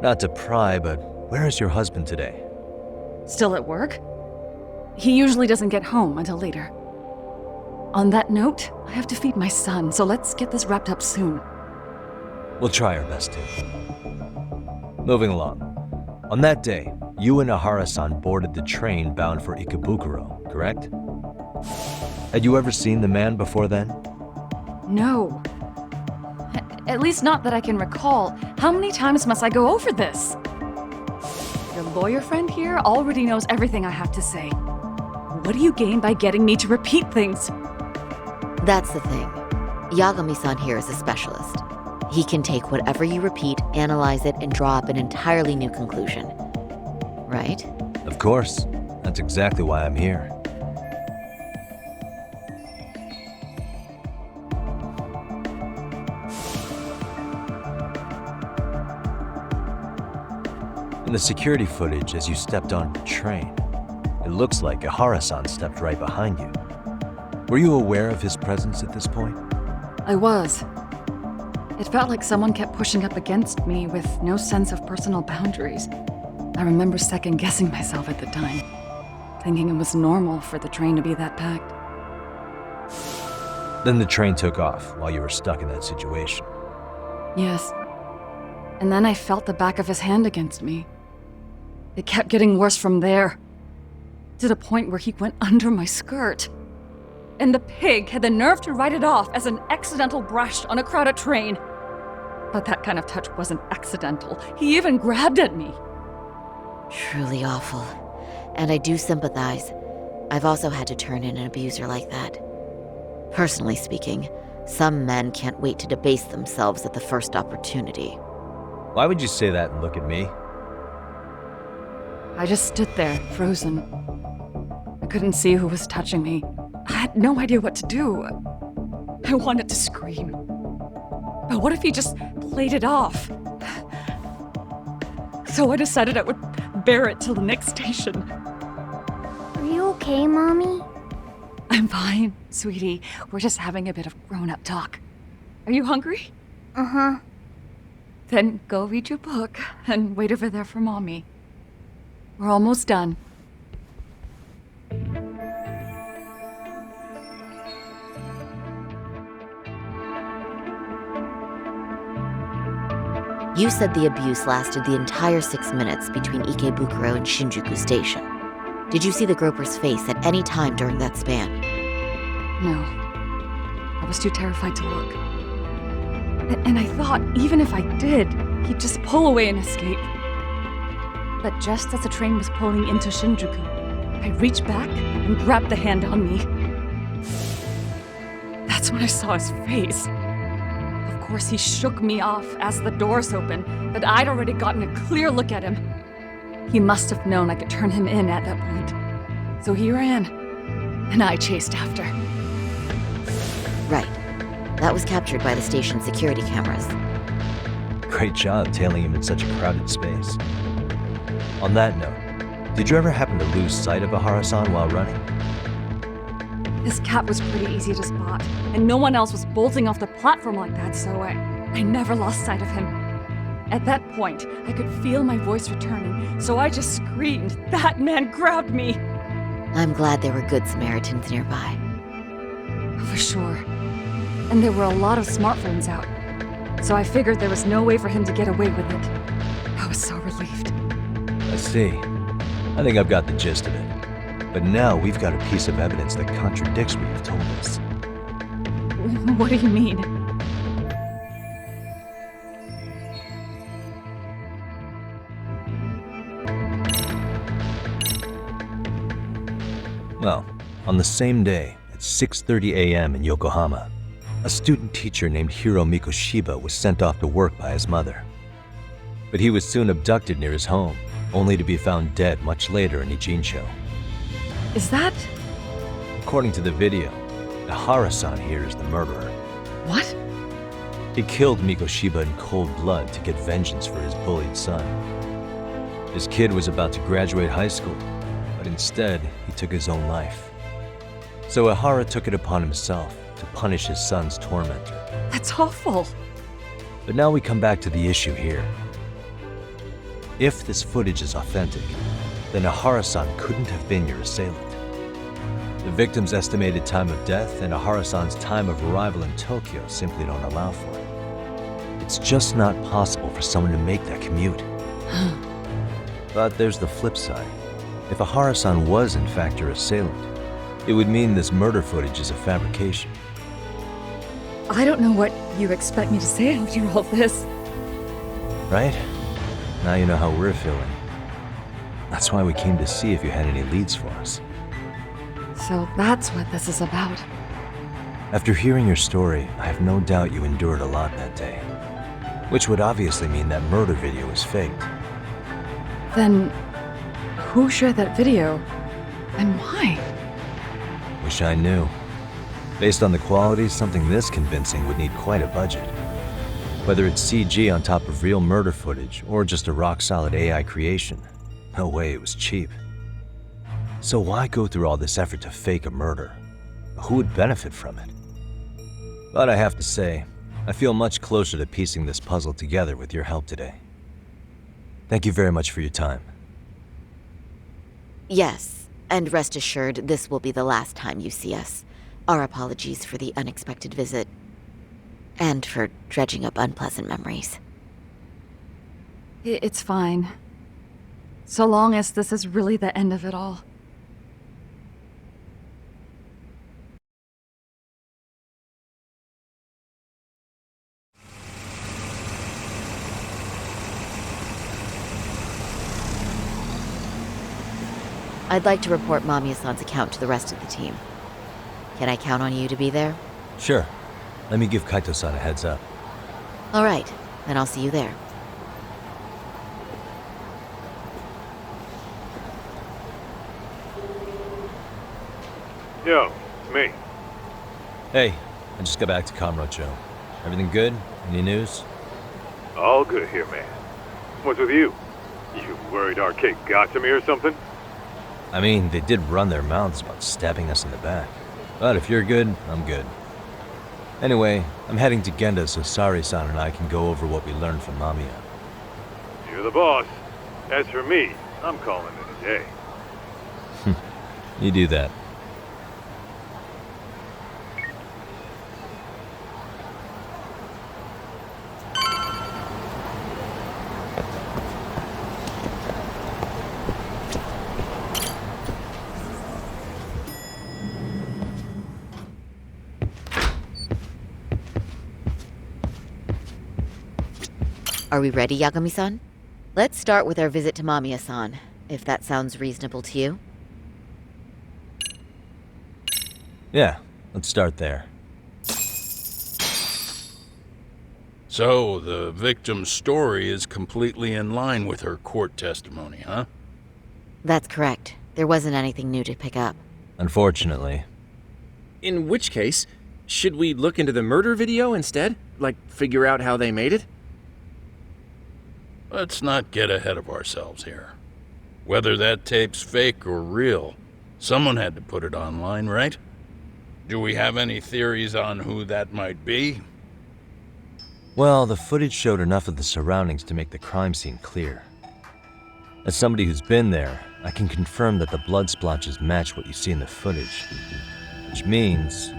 Not to pry, but where is your husband today? Still at work? He usually doesn't get home until later. On that note, I have to feed my son, so let's get this wrapped up soon. We'll try our best to. Moving along. On that day, you and Ahara-san boarded the train bound for Ikebukuro, correct? Had you ever seen the man before then? No. At least not that I can recall. How many times must I go over this? Your lawyer friend here already knows everything I have to say. What do you gain by getting me to repeat things? That's the thing. Yagami-san here is a specialist. He can take whatever you repeat, analyze it, and draw up an entirely new conclusion. Right? Of course. That's exactly why I'm here. In the security footage as you stepped on the train, it looks like Ahara-san stepped right behind you. Were you aware of his presence at this point? I was. It felt like someone kept pushing up against me with no sense of personal boundaries. I remember second-guessing myself at the time, thinking it was normal for the train to be that packed. Then the train took off while you were stuck in that situation. Yes. And then I felt the back of his hand against me. It kept getting worse from there, to the point where he went under my skirt. And the pig had the nerve to write it off as an accidental brush on a crowded train. But that kind of touch wasn't accidental. He even grabbed at me. Truly awful. And I do sympathize. I've also had to turn in an abuser like that. Personally speaking, some men can't wait to debase themselves at the first opportunity. Why would you say that and look at me? I just stood there, frozen. I couldn't see who was touching me. I had no idea what to do. I wanted to scream. But what if he just played it off? So I decided I would bear it till the next station. Are you okay, Mommy? I'm fine, sweetie. We're just having a bit of grown-up talk. Are you hungry? Uh-huh. Then go read your book and wait over there for Mommy. We're almost done. You said the abuse lasted the entire 6 minutes between Ikebukuro and Shinjuku Station. Did you see the groper's face at any time during that span? No. I was too terrified to look. And I thought, even if I did, he'd just pull away and escape. But just as the train was pulling into Shinjuku, I reached back and grabbed the hand on me. That's when I saw his face. Of course, he shook me off as the doors opened, but I'd already gotten a clear look at him. He must have known I could turn him in at that point. So he ran, and I chased after. Right. That was captured by the station's security cameras. Great job tailing him in such a crowded space. On that note, did you ever happen to lose sight of Ahara-san while running? His cap was pretty easy to spot, and no one else was bolting off the platform like that, so I never lost sight of him. At that point, I could feel my voice returning, so I just screamed, "That man grabbed me!" I'm glad there were good Samaritans nearby. For sure. And there were a lot of smartphones out, so I figured there was no way for him to get away with it. I was so relieved. I see. I think I've got the gist of it. But now we've got a piece of evidence that contradicts what you've told us. What do you mean? On the same day, at 6:30 a.m. in Yokohama, a student teacher named Hiro Mikoshiba was sent off to work by his mother. But he was soon abducted near his home, only to be found dead much later in Ijincho. Is that... According to the video, Ihara-san here is the murderer. What? He killed Mikoshiba in cold blood to get vengeance for his bullied son. His kid was about to graduate high school, but instead, he took his own life. So Ihara took it upon himself to punish his son's tormentor. That's awful. But now we come back to the issue here. If this footage is authentic, then Ihara-san couldn't have been your assailant. The victim's estimated time of death and Ihara-san's time of arrival in Tokyo simply don't allow for it. It's just not possible for someone to make that commute. But there's the flip side. If Ihara-san was in fact your assailant, it would mean this murder footage is a fabrication. I don't know what you expect me to say after all this. Right? Now you know how we're feeling. That's why we came to see if you had any leads for us. So that's what this is about. After hearing your story, I have no doubt you endured a lot that day. Which would obviously mean that murder video was faked. Then, who shared that video? And why? Wish I knew. Based on the quality, something this convincing would need quite a budget. Whether it's CG on top of real murder footage, or just a rock-solid AI creation, no way it was cheap. So why go through all this effort to fake a murder? Who would benefit from it? But I have to say, I feel much closer to piecing this puzzle together with your help today. Thank you very much for your time. Yes, and rest assured, this will be the last time you see us. Our apologies for the unexpected visit. And for dredging up unpleasant memories. It's fine. So long as this is really the end of it all. I'd like to report Mamiya-san's account to the rest of the team. Can I count on you to be there? Sure. Let me give Kaito-san a heads up. All right, then I'll see you there. Yo, it's me. Hey, I just got back to Kamurocho. Everything good? Any news? All good here, man. What's with you? You worried Arcade got to me or something? I mean, they did run their mouths about stabbing us in the back. But if you're good, I'm good. Anyway, I'm heading to Genda so Sari-san and I can go over what we learned from Mamiya. You're the boss. As for me, I'm calling it a day. You do that. Are we ready, Yagami-san? Let's start with our visit to Mamiya-san, if that sounds reasonable to you. Yeah, let's start there. So, the victim's story is completely in line with her court testimony, huh? That's correct. There wasn't anything new to pick up. Unfortunately. In which case, should we look into the murder video instead? Like, figure out how they made it? Let's not get ahead of ourselves here. Whether that tape's fake or real, someone had to put it online, right? Do we have any theories on who that might be? Well, the footage showed enough of the surroundings to make the crime scene clear. As somebody who's been there, I can confirm that the blood splotches match what you see in the footage. Which means...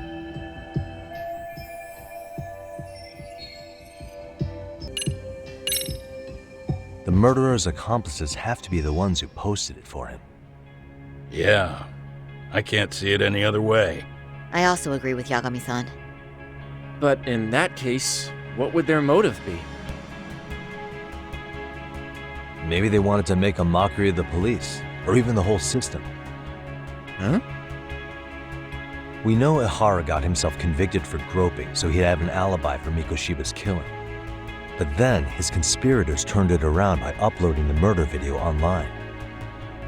the murderer's accomplices have to be the ones who posted it for him. Yeah, I can't see it any other way. I also agree with Yagami-san. But in that case, what would their motive be? Maybe they wanted to make a mockery of the police, or even the whole system. Huh? We know Ihara got himself convicted for groping so he'd have an alibi for Mikoshiba's killing. But then his conspirators turned it around by uploading the murder video online.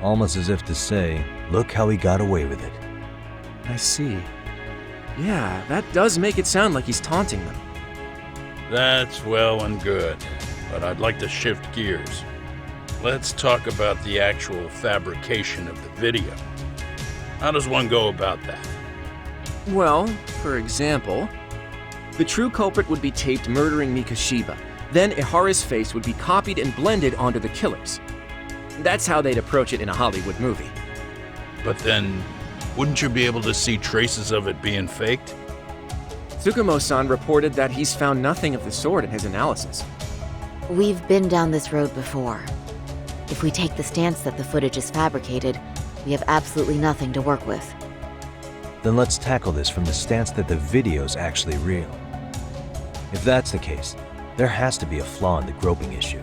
Almost as if to say, look how he got away with it. I see. Yeah, that does make it sound like he's taunting them. That's well and good, but I'd like to shift gears. Let's talk about the actual fabrication of the video. How does one go about that? Well, for example, the true culprit would be taped murdering Mikoshiba. Then Ihara's face would be copied and blended onto the killers. That's how they'd approach it in a Hollywood movie. But then, wouldn't you be able to see traces of it being faked? Tsukumo-san reported that he's found nothing of the sort in his analysis. We've been down this road before. If we take the stance that the footage is fabricated, we have absolutely nothing to work with. Then let's tackle this from the stance that the video's actually real. If that's the case, there has to be a flaw in the groping issue.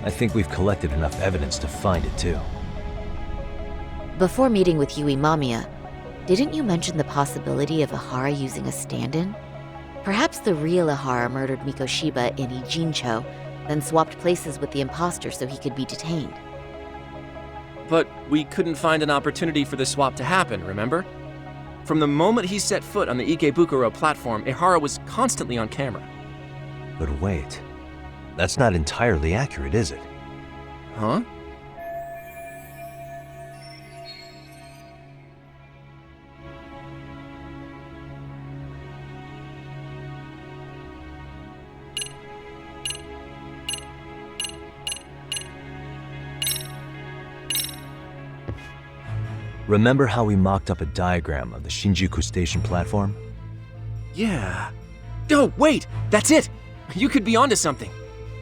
I think we've collected enough evidence to find it too. Before meeting with Yui Mamiya, didn't you mention the possibility of Ihara using a stand-in? Perhaps the real Ihara murdered Mikoshiba in Ijincho, then swapped places with the imposter so he could be detained. But we couldn't find an opportunity for the swap to happen, remember? From the moment he set foot on the Ikebukuro platform, Ihara was constantly on camera. But wait, that's not entirely accurate, is it? Huh? Remember how we mocked up a diagram of the Shinjuku Station platform? Yeah. Oh, wait! That's it! You could be onto something.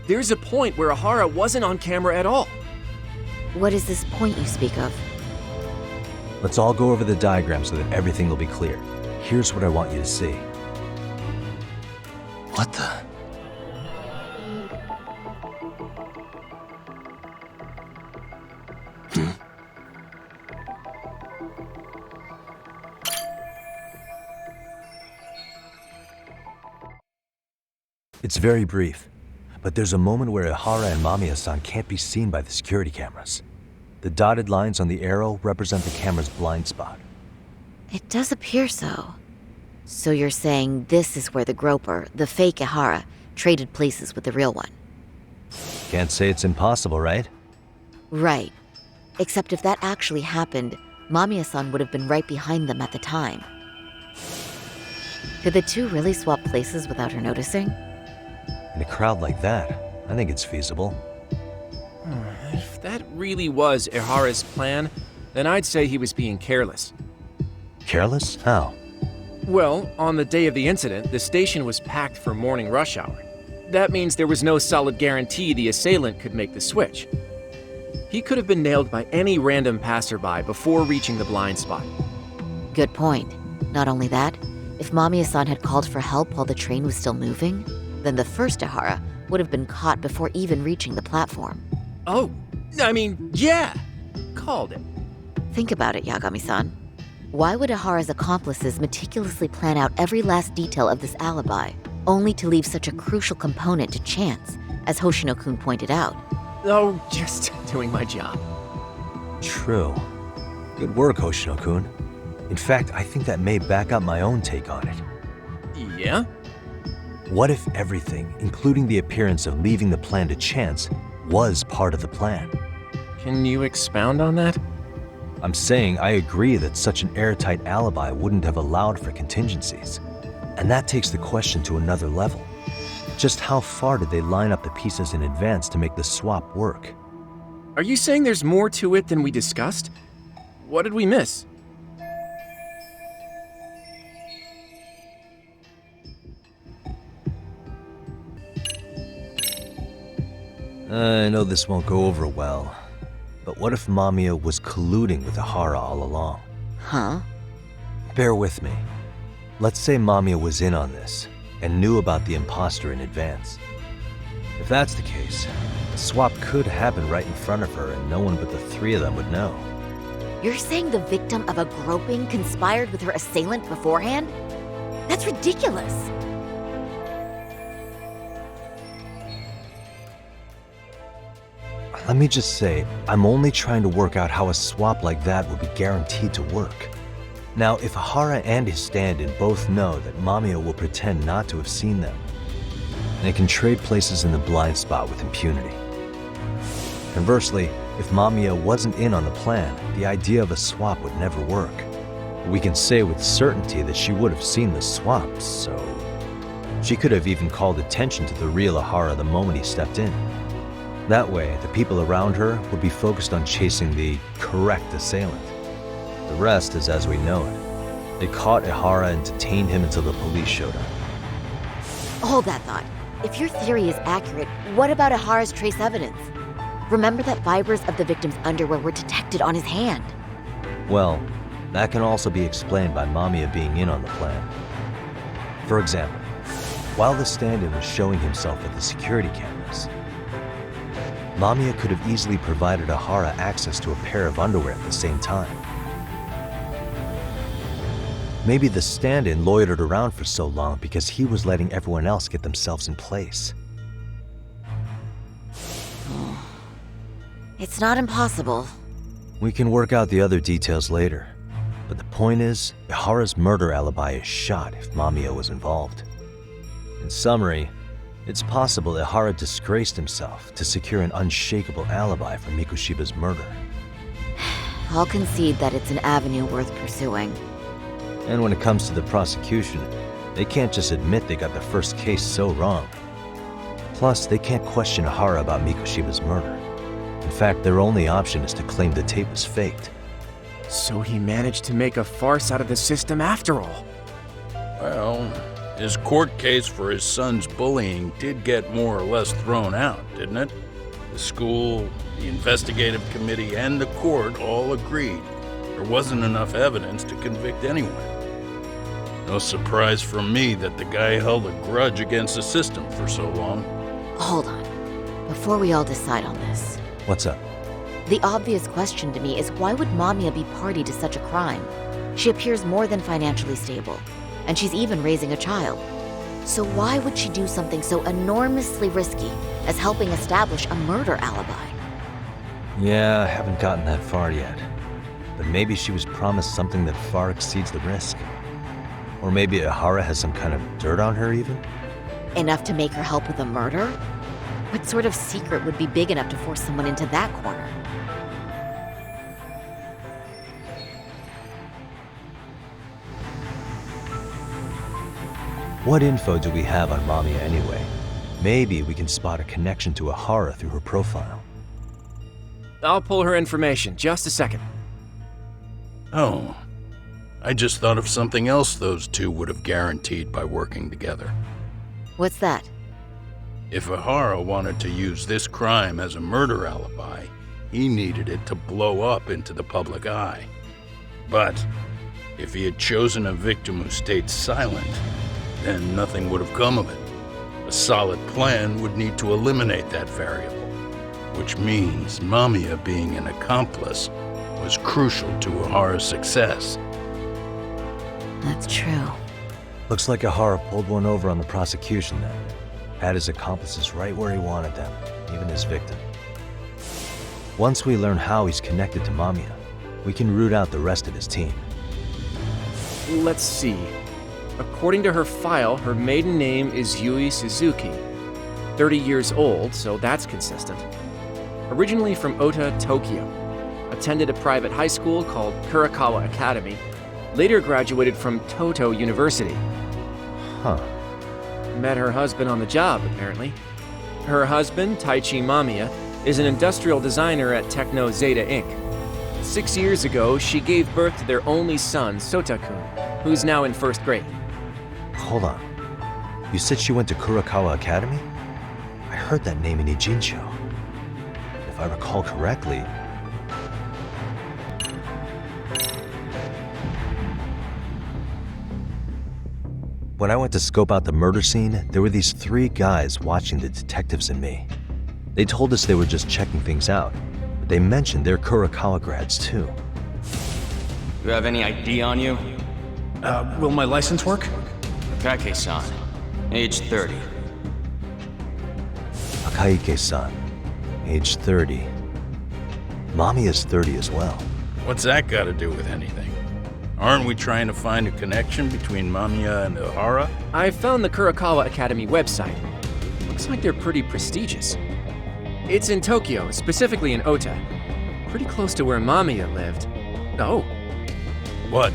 There's a point where Ihara wasn't on camera at all. What is this point you speak of? Let's all go over the diagram so that everything will be clear. Here's what I want you to see. What the? It's very brief, but there's a moment where Ihara and Mamiya-san can't be seen by the security cameras. The dotted lines on the arrow represent the camera's blind spot. It does appear so. So you're saying this is where the groper, the fake Ihara, traded places with the real one? Can't say it's impossible, right? Right. Except if that actually happened, Mamiya-san would have been right behind them at the time. Could the two really swap places without her noticing? In a crowd like that, I think it's feasible. If that really was Ihara's plan, then I'd say he was being careless. Careless? How? Well, on the day of the incident, the station was packed for morning rush hour. That means there was no solid guarantee the assailant could make the switch. He could have been nailed by any random passerby before reaching the blind spot. Good point. Not only that, if Mamiya-san had called for help while the train was still moving, then the first Ihara would have been caught before even reaching the platform. Oh, I mean, yeah! Called it. Think about it, Yagami-san. Why would Ihara's accomplices meticulously plan out every last detail of this alibi, only to leave such a crucial component to chance, as Hoshino-kun pointed out? Oh, just doing my job. True. Good work, Hoshino-kun. In fact, I think that may back up my own take on it. Yeah? What if everything, including the appearance of leaving the plan to chance, was part of the plan? Can you expound on that? I'm saying I agree that such an airtight alibi wouldn't have allowed for contingencies. And that takes the question to another level. Just how far did they line up the pieces in advance to make the swap work? Are you saying there's more to it than we discussed? What did we miss? I know this won't go over well, but what if Mamiya was colluding with Ihara all along? Huh? Bear with me. Let's say Mamiya was in on this and knew about the imposter in advance. If that's the case, the swap could happen right in front of her and no one but the three of them would know. You're saying the victim of a groping conspired with her assailant beforehand? That's ridiculous. Let me just say, I'm only trying to work out how a swap like that would be guaranteed to work. Now, if Ahara and his stand-in both know that Mamiya will pretend not to have seen them, they can trade places in the blind spot with impunity. Conversely, if Mamiya wasn't in on the plan, the idea of a swap would never work. We can say with certainty that she would have seen the swap, so she could have even called attention to the real Ahara the moment he stepped in. That way, the people around her would be focused on chasing the correct assailant. The rest is as we know it. They caught Ahara and detained him until the police showed up. Hold that thought. If your theory is accurate, what about Ahara's trace evidence? Remember that fibers of the victim's underwear were detected on his hand. Well, that can also be explained by Mamiya being in on the plan. For example, while the stand-in was showing himself at the security cameras, Mamiya could have easily provided Ahara access to a pair of underwear at the same time. Maybe the stand-in loitered around for so long because he was letting everyone else get themselves in place. It's not impossible. We can work out the other details later, but the point is, Ahara's murder alibi is shot if Mamiya was involved. In summary, it's possible Ahara disgraced himself to secure an unshakable alibi for Mikoshiba's murder. I'll concede that it's an avenue worth pursuing. And when it comes to the prosecution, they can't just admit they got the first case so wrong. Plus, they can't question Ahara about Mikoshiba's murder. In fact, their only option is to claim the tape was faked. So he managed to make a farce out of the system after all. Well, his court case for his son's bullying did get more or less thrown out, didn't it? The school, the investigative committee, and the court all agreed there wasn't enough evidence to convict anyone. No surprise from me that the guy held a grudge against the system for so long. Hold on. Before we all decide on this. What's up? The obvious question to me is why would Mamiya be party to such a crime? She appears more than financially stable, and she's even raising a child. So why would she do something so enormously risky as helping establish a murder alibi? Yeah, I haven't gotten that far yet. But maybe she was promised something that far exceeds the risk. Or maybe Ahara has some kind of dirt on her even? Enough to make her help with a murder? What sort of secret would be big enough to force someone into that corner? What info do we have on Mamiya anyway? Maybe we can spot a connection to Ahara through her profile. I'll pull her information. Just a second. Oh, I just thought of something else those two would have guaranteed by working together. What's that? If Ahara wanted to use this crime as a murder alibi, he needed it to blow up into the public eye. But if he had chosen a victim who stayed silent, then nothing would have come of it. A solid plan would need to eliminate that variable, which means Mamiya being an accomplice was crucial to Ahara's success. That's true. Looks like Ahara pulled one over on the prosecution then. Had his accomplices right where he wanted them, even his victim. Once we learn how he's connected to Mamiya, we can root out the rest of his team. Let's see. According to her file, her maiden name is Yui Suzuki. 30 years old, so that's consistent. Originally from Ota, Tokyo. Attended a private high school called Kurakawa Academy. Later graduated from Toto University. Huh. Met her husband on the job, apparently. Her husband, Taichi Mamiya, is an industrial designer at Techno Zeta Inc. 6 years ago, she gave birth to their only son, Sota-kun, who's now in first grade. Hold on. You said she went to Kurakawa Academy? I heard that name in Ijincho. If I recall correctly... When I went to scope out the murder scene, there were these 3 guys watching the detectives and me. They told us they were just checking things out, but they mentioned they're Kurakawa grads too. You have any ID on you? Will my license work? Kake-san, age 30. Akaike-san, age 30. Mommy is 30 as well. What's that got to do with anything? Aren't we trying to find a connection between Mamiya and Ohara? I found the Kurakawa Academy website. Looks like they're pretty prestigious. It's in Tokyo, specifically in Ota. Pretty close to where Mamiya lived. Oh. What?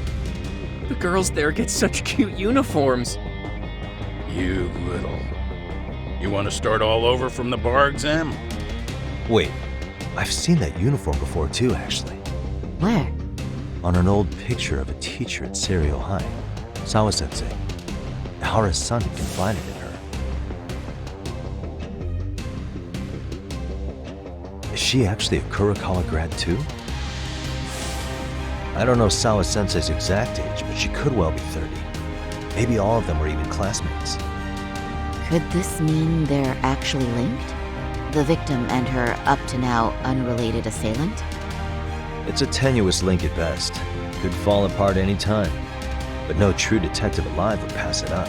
The girls there get such cute uniforms. You little... You want to start all over from the bar exam? Wait, I've seen that uniform before too, actually. Where? On an old picture of a teacher at Seiryo High, Sawa-sensei. Ohara's son confided in her. Is she actually a Kurakawa grad too? I don't know Sawa-sensei's exact age, but she could well be 30. Maybe all of them were even classmates. Could this mean they're actually linked? The victim and her up-to-now unrelated assailant? It's a tenuous link at best. Could fall apart any time. But no true detective alive would pass it up.